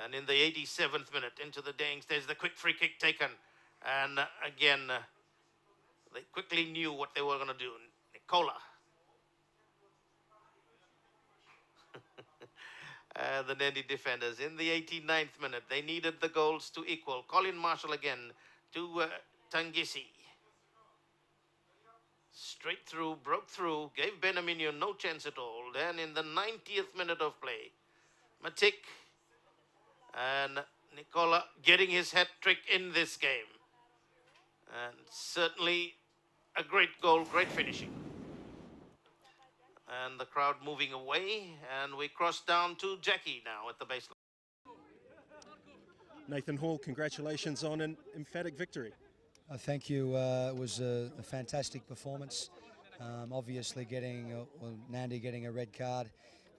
And in the 87th minute, into the Dangs, there's the quick free kick taken. And again, they quickly knew what they were going to do. Nicola. The Nadi defenders. In the 89th minute, they needed the goals to equal. Colin Marshall again to Tangisi. Straight through, broke through, gave Benaminio no chance at all. Then in the 90th minute of play, Matik and Nicola getting his hat trick in this game. And certainly a great goal, great finishing. And the crowd moving away, and we cross down to Jackie now at the baseline. Nathan Hall, congratulations on an emphatic victory. Thank you. It was a fantastic performance. Obviously Nadi getting a red card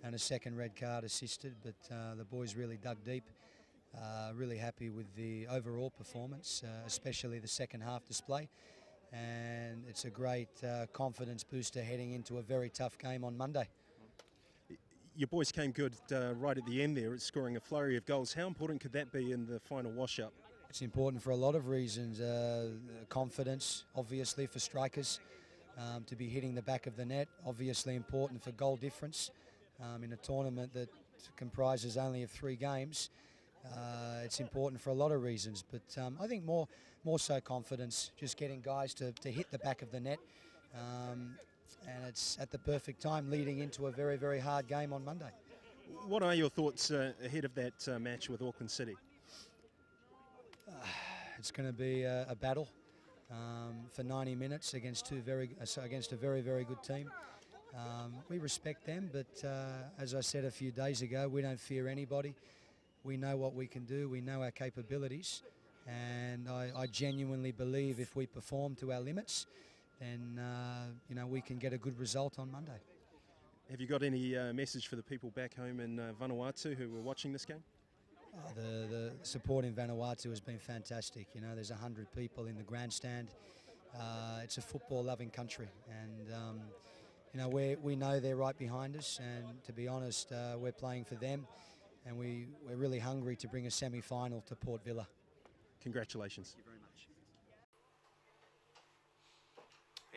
and a second red card assisted, but the boys really dug deep. Really happy with the overall performance, especially the second half display. And it's a great confidence booster heading into a very tough game on Monday. Your boys came good right at the end there, scoring a flurry of goals. How important could that be in the final wash-up? It's important for a lot of reasons. Confidence, obviously, for strikers to be hitting the back of the net. Obviously important for goal difference in a tournament that comprises only of 3 games. It's important for a lot of reasons, but I think more so confidence, just getting guys to hit the back of the net. And it's at the perfect time leading into a very, very hard game on Monday. What are your thoughts ahead of that match with Auckland City? It's going to be a battle for 90 minutes against a very, very good team. We respect them, but as I said a few days ago, we don't fear anybody. We know what we can do. We know our capabilities, and I genuinely believe if we perform to our limits, then we can get a good result on Monday. Have you got any message for the people back home in Vanuatu who were watching this game? The support in Vanuatu has been fantastic. There's 100 people in the grandstand. It's a football-loving country, and you know, we know they're right behind us, and to be honest, we're playing for them, and we're really hungry to bring a semi-final to Port Villa. Congratulations. Thank you very much.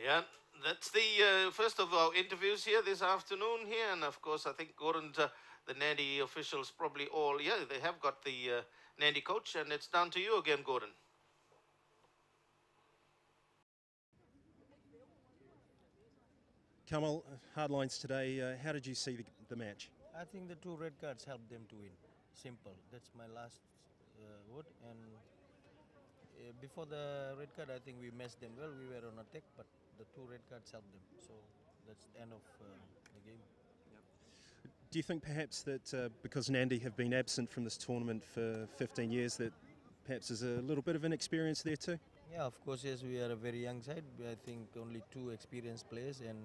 Yeah, that's the first of our interviews here this afternoon here, and of course I think Gordon, the Nadi officials probably all, yeah, they have got the Nadi coach, and it's down to you again, Gordon. Kamal, hard lines today. How did you see the match? I think the 2 red cards helped them to win. Simple. That's my last word. And before the red card, I think we messed them well. We were on attack, but the 2 red cards helped them. So that's the end of the game. Do you think perhaps that because Nandi have been absent from this tournament for 15 years, that perhaps there's a little bit of inexperience there too? Yeah, of course, yes, we are a very young side. I think only 2 experienced players and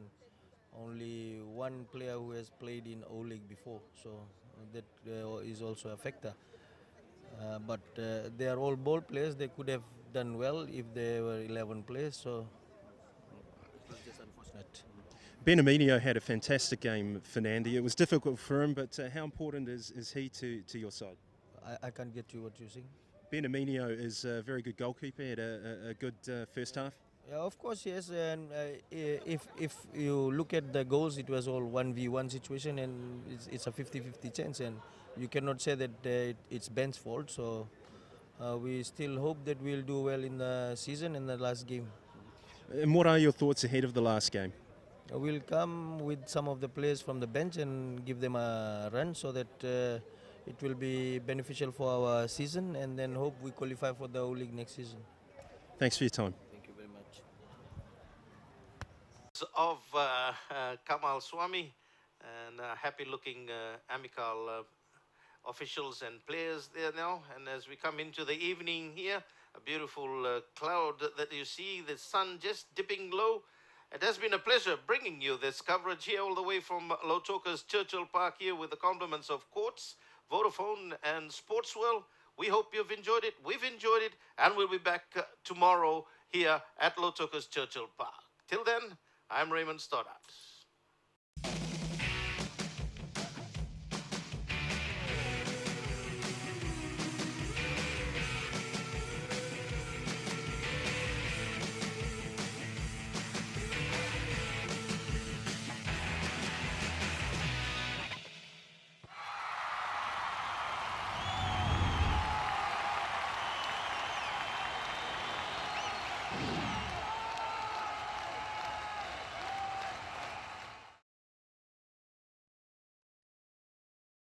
only 1 player who has played in O-League before. So that is also a factor. But they are all ball players. They could have done well if they were 11 players. So it was just unfortunate. Benamino had a fantastic game for Nandi. It was difficult for him, but how important is he to your side? I can't get you what you're saying. Benamino is a very good goalkeeper. He had a good first half. Yeah, of course, yes. And if you look at the goals, it was all 1v1 situation, and it's a 50-50 chance, and you cannot say that it's Ben's fault. So we still hope that we'll do well in the season in the last game. And what are your thoughts ahead of the last game? We'll come with some of the players from the bench and give them a run so that it will be beneficial for our season, and then hope we qualify for the O-League next season. Thanks for your time. Thank you very much. Of Kamal Swami and happy-looking Amicale officials and players there now. And as we come into the evening here, a beautiful cloud that you see, the sun just dipping low. It has been a pleasure bringing you this coverage here all the way from Lautoka's Churchill Park here with the compliments of Courts, Vodafone and Sportswell. We hope you've enjoyed it. We've enjoyed it, and we'll be back tomorrow here at Lautoka's Churchill Park. Till then, I'm Raymond Stoddart.